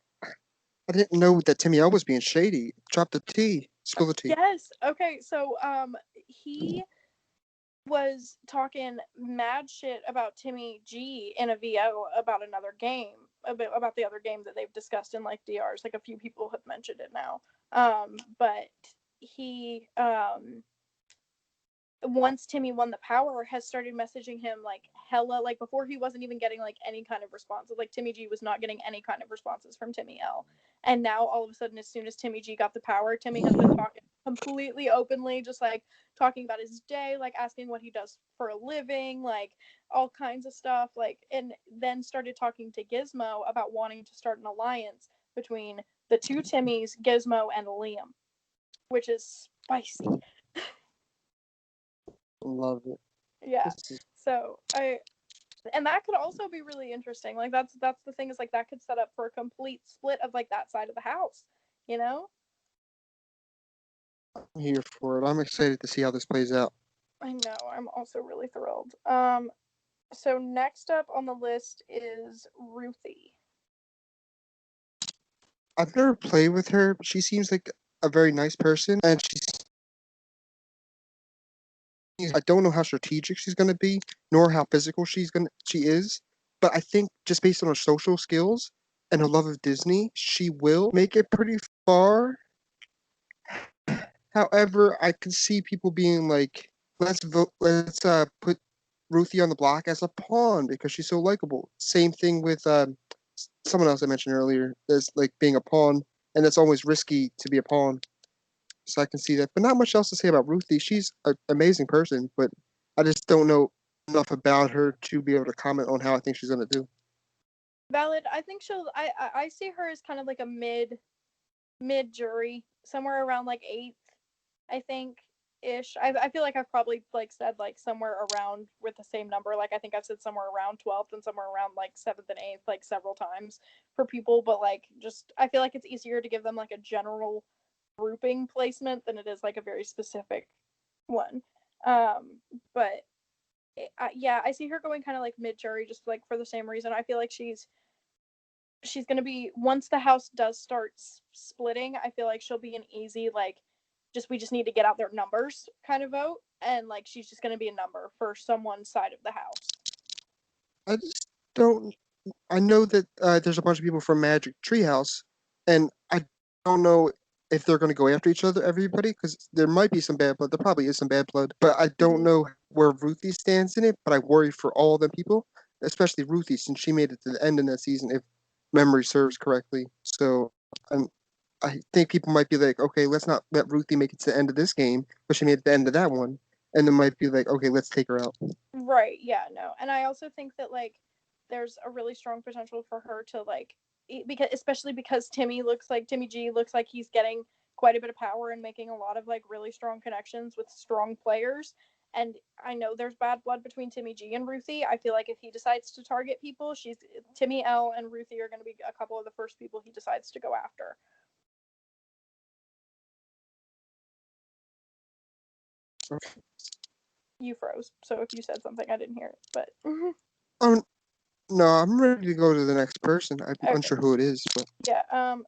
didn't know that Timmy L was being shady. Drop the tea. Spill the tea. Yes. Okay. So he was talking mad shit about Timmy G in a VO about another game, about the other game that they've discussed in like DRs. Like a few people have mentioned it now. But he once Timmy won the power, has started messaging him like hella, like before he wasn't even getting like any kind of responses. Like Timmy G was not getting any kind of responses from Timmy L. And now all of a sudden, as soon as Timmy G got the power, Timmy has been talking completely openly, just like talking about his day, like asking what he does for a living, like all kinds of stuff. Like, and then started talking to Gizmo about wanting to start an alliance between the two Timmys, Gizmo and Liam, which is spicy. Love it. Yeah. This is So and that could also be really interesting. Like that's the thing, is like that could set up for a complete split of like that side of the house, you know? I'm here for it. I'm excited to see how this plays out. I know. I'm also really thrilled. So next up on the list is Ruthie. I've never played with her, but she seems like a very nice person, and I don't know how strategic she's going to be, nor how physical she is, but I think just based on her social skills and her love of Disney, she will make it pretty far. However, I could see people being like, let's vote, let's put Ruthie on the block as a pawn because she's so likable. Same thing with someone else I mentioned earlier, as like being a pawn, and it's always risky to be a pawn. So I can see that. But not much else to say about Ruthie. She's an amazing person, but I just don't know enough about her to be able to comment on how I think she's gonna do. Valid. I think she'll. I see her as kind of like a mid jury, somewhere around like eighth, I think, ish. I feel like I've probably like said like somewhere around with the same number. Like I think I've said somewhere around 12th and somewhere around like 7th and 8th, like several times for people. But like just I feel like it's easier to give them like a general grouping placement than it is like a very specific one. But yeah, I see her going kind of like mid jury, just like for the same reason. I feel like she's going to be, once the house does start splitting, I feel like she'll be an easy like just we just need to get out their numbers kind of vote, and like she's just going to be a number for someone's side of the house. I just don't. I know that there's a bunch of people from Magic Treehouse, and I don't know if they're going to go after each other, everybody, because there might be some bad blood. There probably is some bad blood, but I don't know where Ruthie stands in it. But I worry for all of them people, especially Ruthie, since she made it to the end in that season, if memory serves correctly. So I think people might be like, okay, let's not let Ruthie make it to the end of this game, but she made it to the end of that one, and then might be like, okay, let's take her out. Right, yeah, no. And I also think that like there's a really strong potential for her to like because especially because Timmy G looks like he's getting quite a bit of power and making a lot of like really strong connections with strong players. And I know there's bad blood between Timmy G and Ruthie. I feel like if he decides to target people, Timmy L and Ruthie are going to be a couple of the first people he decides to go after. Okay. You froze, so if you said something, I didn't hear it. But Oh no, I'm ready to go to the next person. I'm okay. unsure who it is, but Yeah. I'm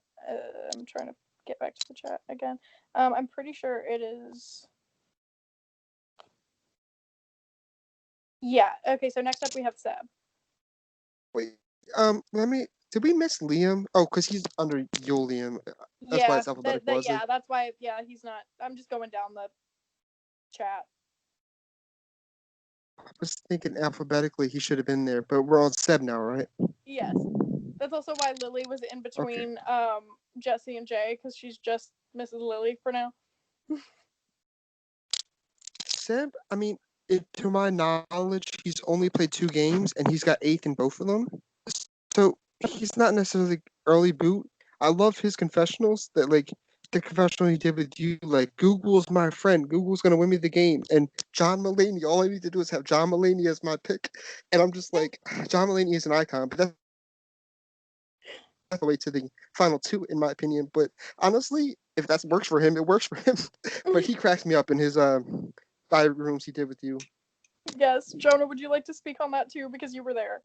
trying to get back to the chat again. I'm pretty sure it is. Yeah. Okay. So next up we have Seb. wait. Let me. Did we miss Liam? Oh, because he's under Yuliam. That's why Yeah. it's alphabetical, wasn't Yeah. That's why. Yeah. He's not. I'm just going down the chat. I was thinking alphabetically he should have been there, but we're on Seb now, right? Yes. That's also why Lily was in Okay. between Jessie and Jay, because she's just Mrs. Lily for now. Seb, I mean, to my knowledge, he's only played 2 games and he's got eighth in both of them. So he's not necessarily early boot. I love his confessionals that like the confessional he did with you, like Google's my friend, Google's gonna win me the game, and John Mulaney. All I need to do is have John Mulaney as my pick, and I'm just like, John Mulaney is an icon, but that's the way to the final two, in my opinion. But honestly, if that works for him, it works for him. But he cracks me up in his diary rooms he did with you. Yes. Jonah, would you like to speak on that too, because you were there?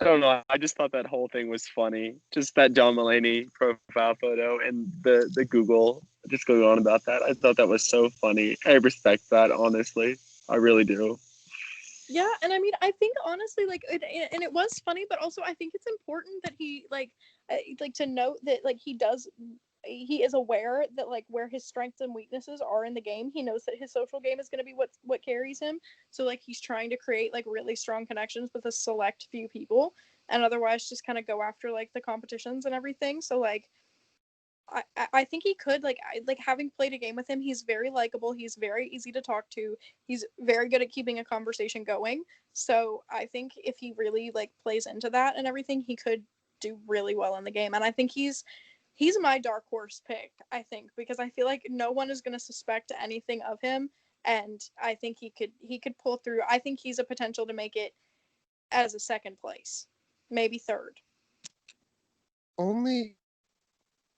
I don't know. I just thought that whole thing was funny. Just that John Mulaney profile photo and the Google. Just going on about that. I thought that was so funny. I respect that, honestly. I really do. Yeah, and I mean, I think honestly, like, and it was funny, but also I think it's important that he like to note that like he does he is aware that like where his strengths and weaknesses are in the game. He knows that his social game is going to be what carries him. So like he's trying to create like really strong connections with a select few people, and otherwise just kind of go after like the competitions and everything. So like I think he could like having played a game with him, he's very likable, he's very easy to talk to, he's very good at keeping a conversation going. So I think if he really like plays into that and everything, he could do really well in the game. And I think he's my dark horse pick, I think, because I feel like no one is going to suspect anything of him, and I think he could pull through. I think he's a potential to make it as a second place, maybe third. Only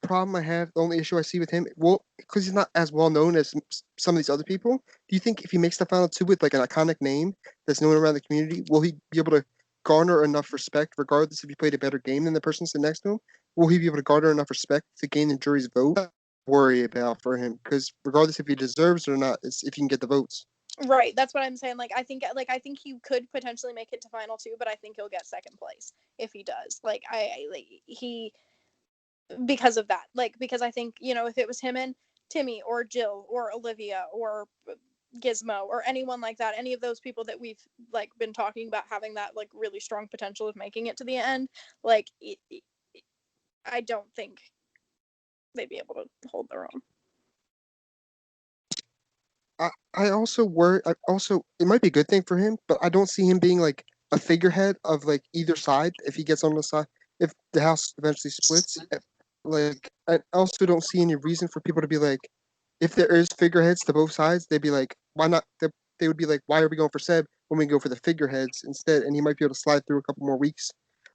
problem I have, the only issue I see with him, well, because he's not as well known as some of these other people. Do you think if he makes the final two with like an iconic name that's known around the community, will he be able to garner enough respect, regardless if he played a better game than the person sitting next to him? Will he be able to garner enough respect to gain the jury's vote? Worry about for him, because regardless if he deserves it or not, it's if you can get the votes. Right, that's what I'm saying. Like I think he could potentially make it to final two, but I think he'll get second place if he does. Like I like he because of that. Like because I think, if it was him and Timmy or Jill or Olivia or Gizmo or anyone like that, any of those people that we've like been talking about having that like really strong potential of making it to the end, like I don't think they'd be able to hold their own. I also worry. I also, it might be a good thing for him, but I don't see him being like a figurehead of like either side if he gets on the side. If the house eventually splits, like I also don't see any reason for people to be like, if there is figureheads to both sides, they'd be like, why not? They would be like, why are we going for Seb when we go for the figureheads instead? And he might be able to slide through a couple more weeks.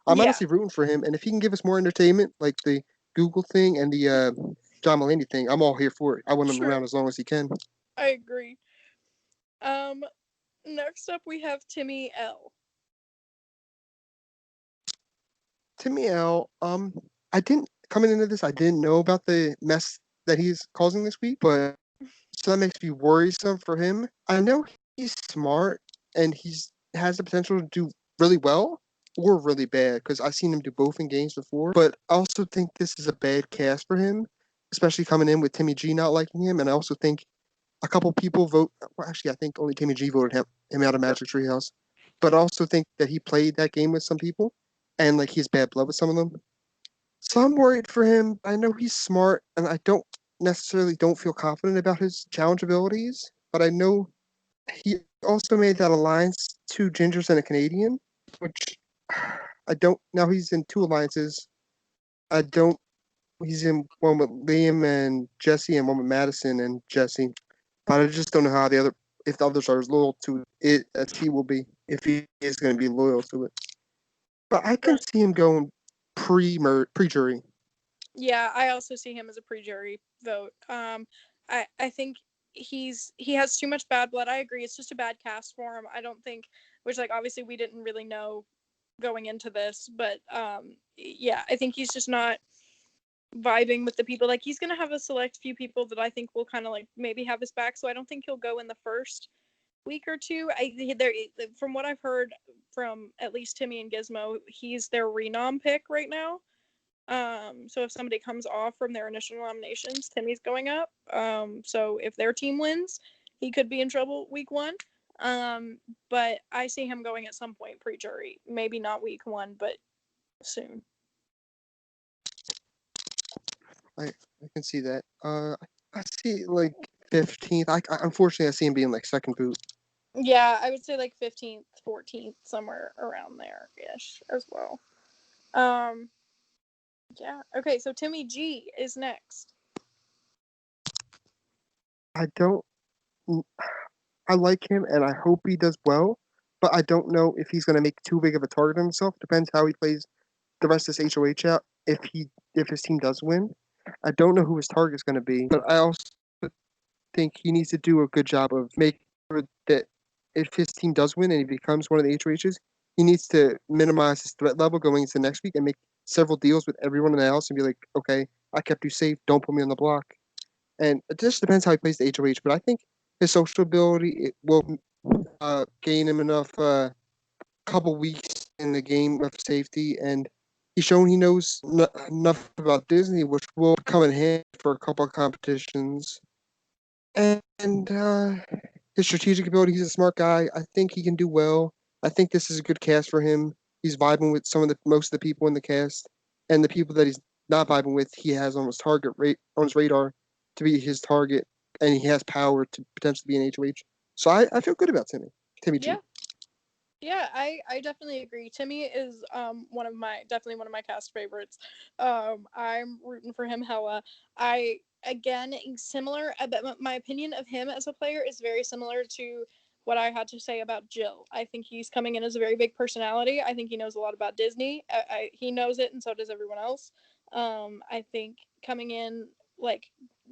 I'm Yeah, honestly rooting for him, and if he can give us more entertainment, like the Google thing and the John Mulaney thing, I'm all here for it. I want him sure. around as long as he can. I agree. Um, Next up we have Timmy L. Timmy L, I didn't coming into this, I didn't know about the mess that he's causing this week, but so that makes me worrisome for him. I know he's smart and he's has the potential to do really well or really bad because I've seen him do both in games before. But I also think this is a bad cast for him, especially coming in with Timmy G not liking him, and I also think a couple people vote. Well, actually, I think only Timmy G voted him out of Magic Treehouse. But I also think that he played that game with some people, and like he's bad blood with some of them. So I'm worried for him. I know he's smart, and I don't feel confident about his challenge abilities. But I know he also made that alliance, two gingers and a Canadian, which I don't. Now he's in two alliances. I don't. He's in one with Liam and Jessie, and one with Madison and Jessie. But I just don't know how if the others are as loyal to it as he will be, if he is going to be loyal to it. But I can see him going pre jury. Yeah, I also see him as a pre-jury vote. I think he has too much bad blood. I agree. It's just a bad cast for him. I don't think, which like obviously we didn't really know going into this, but yeah, I think he's just not vibing with the people. Like he's gonna have a select few people that I think will kind of like maybe have his back. So I don't think he'll go in the first week or two. From what I've heard from at least Timmy and Gizmo, he's their renom pick right now. So if somebody comes off from their initial nominations, Timmy's going up. So if their team wins, he could be in trouble week one. But I see him going at some point pre-jury. Maybe not week one, but soon. I can see that. I see like 15th. Unfortunately I see him being like second boot. Yeah, I would say like 15th, 14th, somewhere around there ish as well. Um, yeah. Okay, so Timmy G is next. I don't. I like him and I hope he does well, but I don't know if he's going to make too big of a target on himself. Depends how he plays the rest of this HOH out. If his team does win, I don't know who his target is going to be, but I also think he needs to do a good job of making sure that if his team does win and he becomes one of the HOHs, he needs to minimize his threat level going into next week and make several deals with everyone in the house and be like, okay, I kept you safe. Don't put me on the block. And it just depends how he plays the HOH. But I think his social ability it will gain him enough couple weeks in the game of safety, and He's shown he knows enough about Disney, which will come in handy for a couple of competitions. And his strategic ability, he's a smart guy. I think he can do well. I think this is a good cast for him. He's vibing with most of the people in the cast, and the people that he's not vibing with, he has on his on his radar to be his target, and he has power to potentially be an HOH. So I feel good about Timmy G. Yeah. Yeah, I definitely agree. Timmy is definitely one of my cast favorites. I'm rooting for him hella. I again similar, but my opinion of him as a player is very similar to what I had to say about Jill. I think he's coming in as a very big personality. I think he knows a lot about Disney. He knows it, and so does everyone else. I think coming in like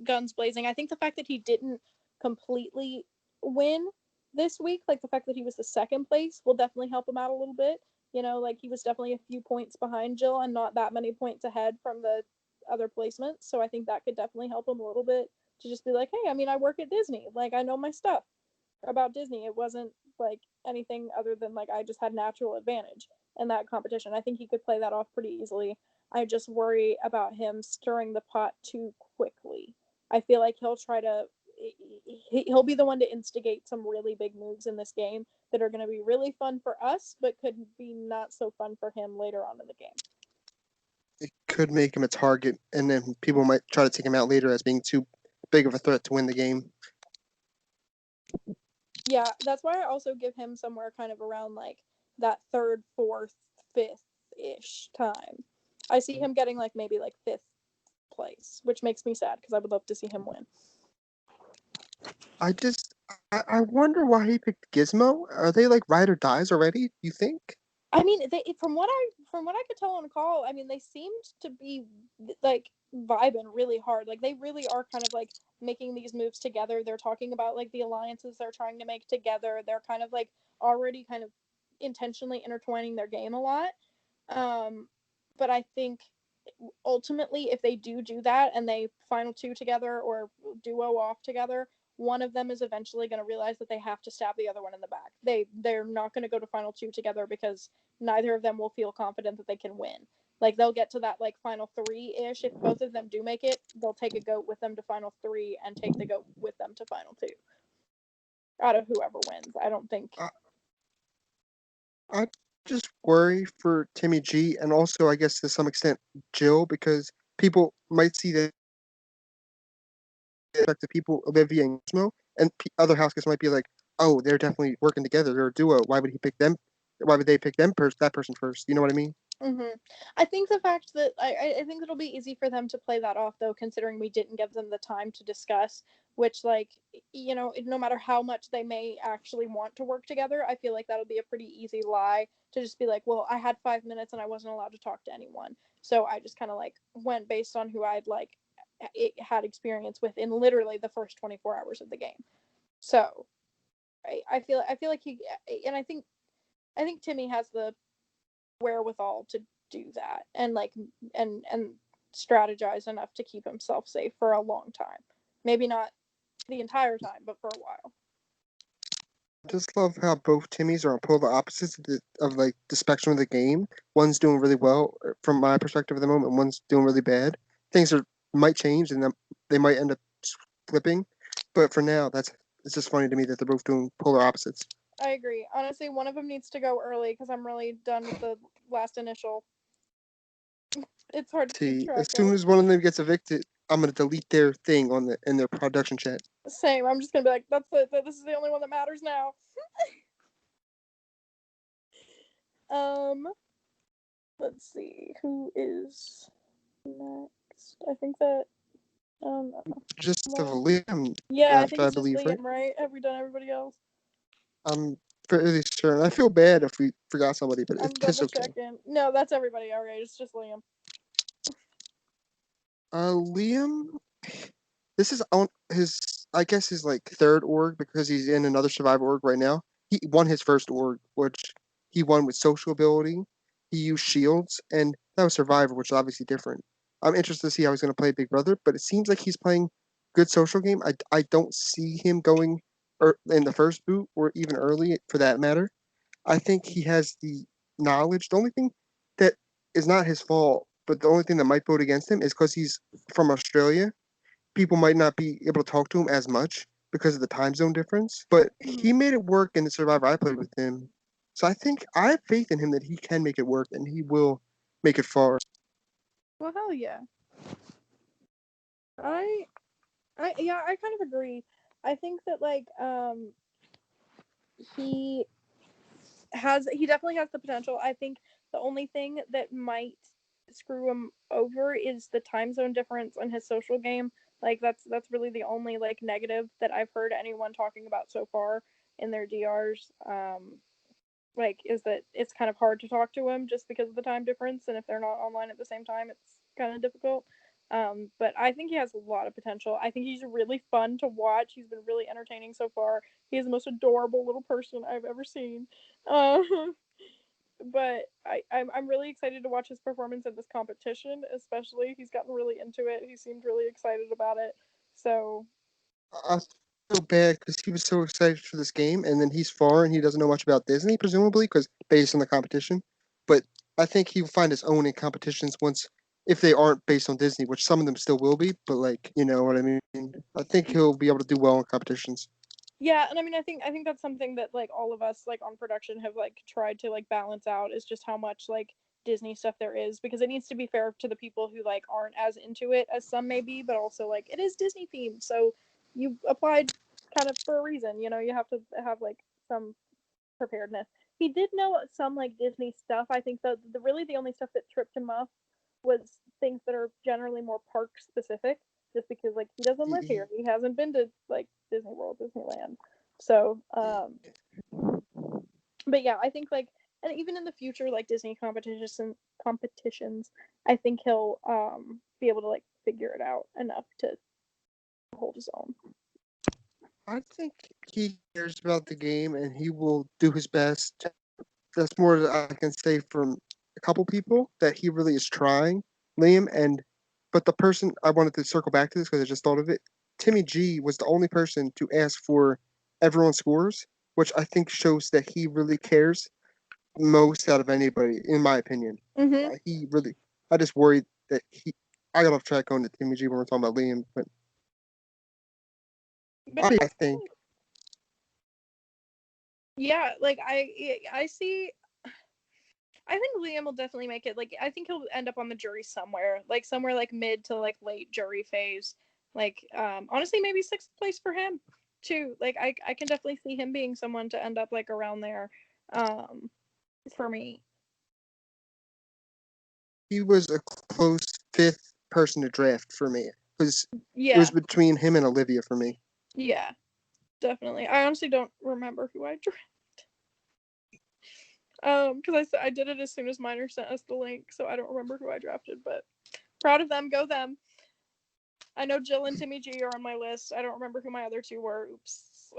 guns blazing. I think the fact that he didn't completely win this week, like the fact that he was the second place will definitely help him out a little bit. You know, like he was definitely a few points behind Jill and not that many points ahead from the other placements. So I think that could definitely help him a little bit to just be like, hey, I mean, I work at Disney. Like, I know my stuff about Disney. It wasn't like anything other than like I just had natural advantage in that competition. I think he could play that off pretty easily. I just worry about him stirring the pot too quickly. I feel like he'll try to he'll be the one to instigate some really big moves in this game that are going to be really fun for us, but could be not so fun for him later on in the game. It could make him a target, and then people might try to take him out later as being too big of a threat to win the game. Yeah, that's why I also give him somewhere kind of around like that third, fourth, fifth ish time. I see him getting like maybe like fifth place, which makes me sad because I would love to see him win. I wonder why he picked Gizmo. Are they like ride or dies already? You think? I mean, from what I could tell on call, I mean, they seemed to be like vibing really hard. Like they really are kind of like making these moves together. They're talking about like the alliances they're trying to make together. They're kind of like already kind of intentionally intertwining their game a lot. Um, but I think ultimately, if they do that and they final two together or duo off together, one of them is eventually going to realize that they have to stab the other one in the back. They're not going to go to final two together because neither of them will feel confident that they can win. Like they'll get to that like final three ish. If both of them do make it, they'll take a goat with them to final three and take the goat with them to final two. Out of whoever wins, I don't think. I just worry for Timmy G, and also I guess to some extent Jill, because people might see that the people Olivia and Gizmo, and other house guests might be like, oh, they're definitely working together. They're a duo. Why would he pick them? Why would they pick that person first? You know what I mean? Mm-hmm. I think the fact that I think it'll be easy for them to play that off though, considering we didn't give them the time to discuss. Which, like, you know, no matter how much they may actually want to work together, I feel like that'll be a pretty easy lie to just be like, well, I had 5 minutes and I wasn't allowed to talk to anyone, so I just kind of like went based on who I'd like had experience with in literally the first 24 hours of the game. So I feel like he and I think Timmy has the wherewithal to do that and like and strategize enough to keep himself safe for a long time. Maybe not the entire time, but for a while. I just love how both Timmys are on polar opposites of like the spectrum of the game. One's doing really well from my perspective at the moment. One's doing really bad. Things are might change and then they might end up flipping, but for now, it's just funny to me that they're both doing polar opposites. I agree. Honestly, one of them needs to go early because I'm really done with the last initial. It's hard to keep See, as track soon of. as one of them gets evicted, I'm gonna delete their thing on the in their production chat. Same. I'm just gonna be like, that's it. This is the only one that matters now. um, let's see who is next. I think that Just of well, Liam yeah, I left, think I it's just believe, right? Liam, right? Have we done everybody else? I'm fairly certain. I feel bad if we forgot somebody, but I'm it's double okay. checking. No, that's everybody. All right, it's just Liam. Liam, this is on his, I guess his like third org because he's in another survivor org right now. He won his first org, which he won with social ability. He used shields, and that was survivor, which is obviously different. I'm interested to see how he's going to play Big Brother, but it seems like he's playing good social game. I don't see him going in the first boot or even early for that matter. I think he has the knowledge. The only thing that is not his fault, but the only thing that might vote against him is because he's from Australia. People might not be able to talk to him as much because of the time zone difference. But he made it work in the Survivor I played with him. So I think I have faith in him that he can make it work and he will make it far. Well, hell yeah. I I kind of agree. I think that like he he definitely has the potential. I think the only thing that might screw him over is the time zone difference in his social game. Like that's really the only like negative that I've heard anyone talking about so far in their DRs. Like is that it's kind of hard to talk to him just because of the time difference, and if they're not online at the same time, it's kind of difficult. But I think he has a lot of potential. I think he's really fun to watch. He's been really entertaining so far. He's the most adorable little person I've ever seen. Uh, but I'm really excited to watch his performance in this competition, especially. He's gotten really into it. He seemed really excited about it. So I feel bad because he was so excited for this game, and then he's foreign. He doesn't know much about Disney, presumably, because based on the competition. But I think he'll find his own in competitions once, if they aren't based on Disney, which some of them still will be. But like, you know what I mean. I think he'll be able to do well in competitions. yeah, and I mean, I think that's something that like all of us like on production have like tried to like balance out is just how much like Disney stuff there is, because it needs to be fair to the people who like aren't as into it as some may be, but also like it is Disney themed, so you applied kind of for a reason. You know, you have to have like some preparedness. He did know some like Disney stuff. I think the really the only stuff that tripped him up was things that are generally more park specific, just because like he doesn't live here. He hasn't been to like Disney World, Disneyland. So, but yeah, I think like, and even in the future, like Disney competitions, I think he'll be able to like figure it out enough to hold his own. I think he cares about the game, and he will do his best. That's more that I can say from a couple people that he really is trying, Liam. But the person I wanted to circle back to this because I just thought of it. Timmy G was the only person to ask for everyone's scores, which I think shows that he really cares most out of anybody, in my opinion. Mm-hmm. He really. I just worried that he. I got off track going to Timmy G when we're talking about Liam, but But I think yeah, like I see. I think Liam will definitely make it. Like I think he'll end up on the jury somewhere like mid to like late jury phase. Like honestly, maybe sixth place for him too. Like I can definitely see him being someone to end up like around there. Um, for me. he was a close fifth person to draft for me because it Yeah, was between him and Olivia for me. yeah, definitely. I honestly don't remember who I drafted. Because I did it as soon as Minor sent us the link, so I don't remember who I drafted. But proud of them, go them. I know Jill and Timmy G are on my list. I don't remember who my other two were. Oops.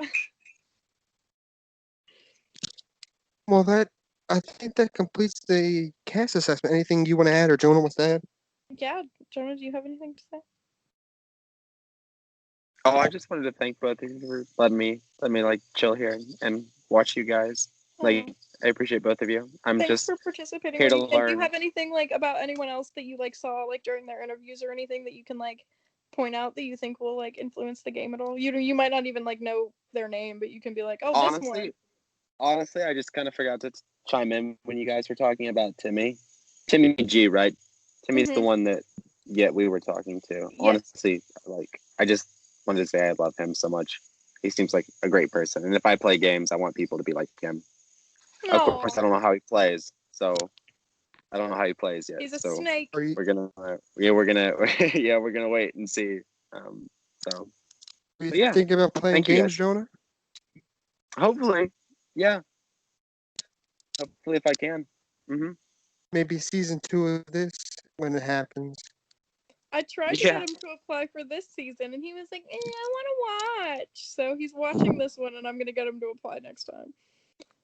Well, that I think that completes the cast assessment. Anything you want to add, or Jonah wants to add? Yeah, Jonah, do you have anything to say? Oh, I just wanted to thank both of you for letting me like chill here and watch you guys. Like, I appreciate both of you. I'm Thanks just for participating. here to And do you learn. have anything like about anyone else that you like saw like during their interviews or anything that you can like point out that you think will like influence the game at all? You might not even like know their name, but you can be like, oh, this one. Honestly, I just kind of forgot to chime in when you guys were talking about Timmy G, right? Timmy's the Mm-hmm. one that we were talking to. Yes. Honestly, like I just wanted to say I love him so much. He seems like a great person, and if I play games, I want people to be like him. Of course, No, I don't know how he plays, so I don't know how he plays yet. he's a So snake. Are you, we're gonna wait and see. Um, so, are you but yeah, thinking about playing thank you games, guys. Jonah? Hopefully, yeah. Hopefully, if I can. Maybe season 2 of this when it happens. I tried to Yeah. get him to apply for this season, and he was like, I want to watch. So he's watching this one, and I'm going to get him to apply next time.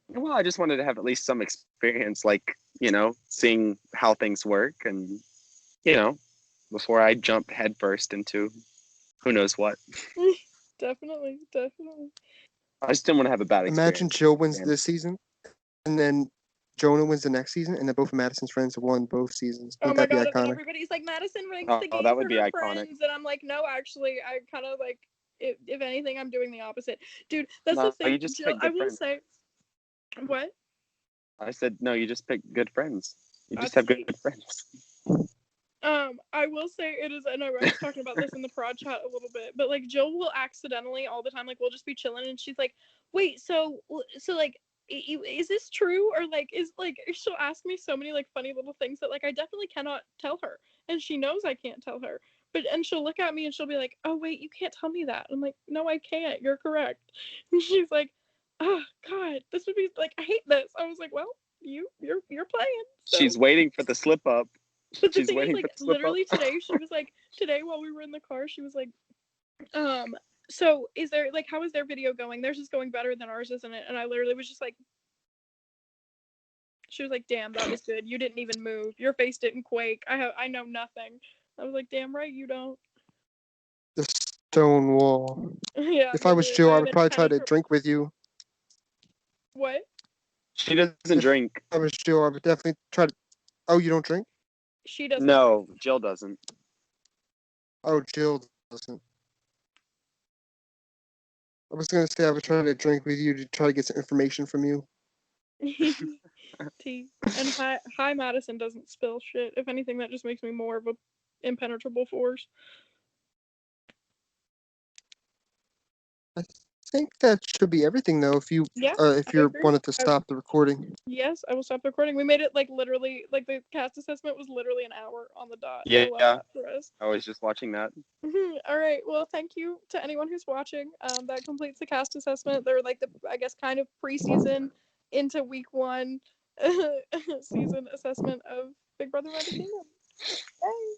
Well, I just wanted to have at least some experience, like, seeing how things work and, before I jump headfirst into who knows what. Definitely, definitely. I just didn't want to have a bad Imagine experience. Jill wins Man. this season, and then Jonah wins the next season, and then both of Madison's friends have won both seasons. Oh Wouldn't my that be god! And then iconic? everybody's like, Madison ranks the Oh, game that for would be her iconic. friends, and I'm like, no, actually, I kind of like, if anything, I'm doing the opposite, dude. That's the No, thing, you just Jill. pick I good will friends. say, what? I said no. You just pick good friends. You just That's have sweet. good friends. I will say it is, and I was talking about this in the prod chat a little bit, but like Jill will accidentally all the time, like we'll just be chilling, and she's like, "Wait, so like, is this true?" Or like, is like she'll ask me so many like funny little things that like I definitely cannot tell her, and she knows I can't tell her. But and she'll look at me and she'll be like, "Oh wait, you can't tell me that." I'm like, "No, I can't. You're correct." And she's like, "Oh God, this would be like I hate this." I was like, "Well, you're playing." So. She's waiting for the slip up. But the She's thing is, waiting like, for the slip up. literally today, she was like, today while we were in the car, she was like, so is there, like, how is their video going? Theirs is going better than ours, isn't it? And I literally was just like, she was like, damn, that was good. You didn't even move. Your face didn't quake. I know nothing. I was like, damn right, you don't. The stone wall. Yeah, If I was literally. Jill, I I have would probably try to impenetrable. drink with you. What? She doesn't If drink. I was Jill, I would definitely try to. Oh, you don't drink? She doesn't. No, Jill doesn't. Oh, Jill doesn't. I was gonna say I would try to drink with you to try to get some information from you. T. And hi Madison doesn't spill shit. If anything, that just makes me more of a impenetrable force. I think that should be everything, though. If you Yeah, if I you agree. wanted to stop the recording. Yes, I will stop the recording. We made it like literally, like the cast assessment was literally an hour on the dot. Yeah, I love that for us. I was just watching that. All right. Well, thank you to anyone who's watching. That completes the cast assessment. They're like the, I guess, kind of preseason into week one season assessment of Big Brother Magic Kingdom. Bye.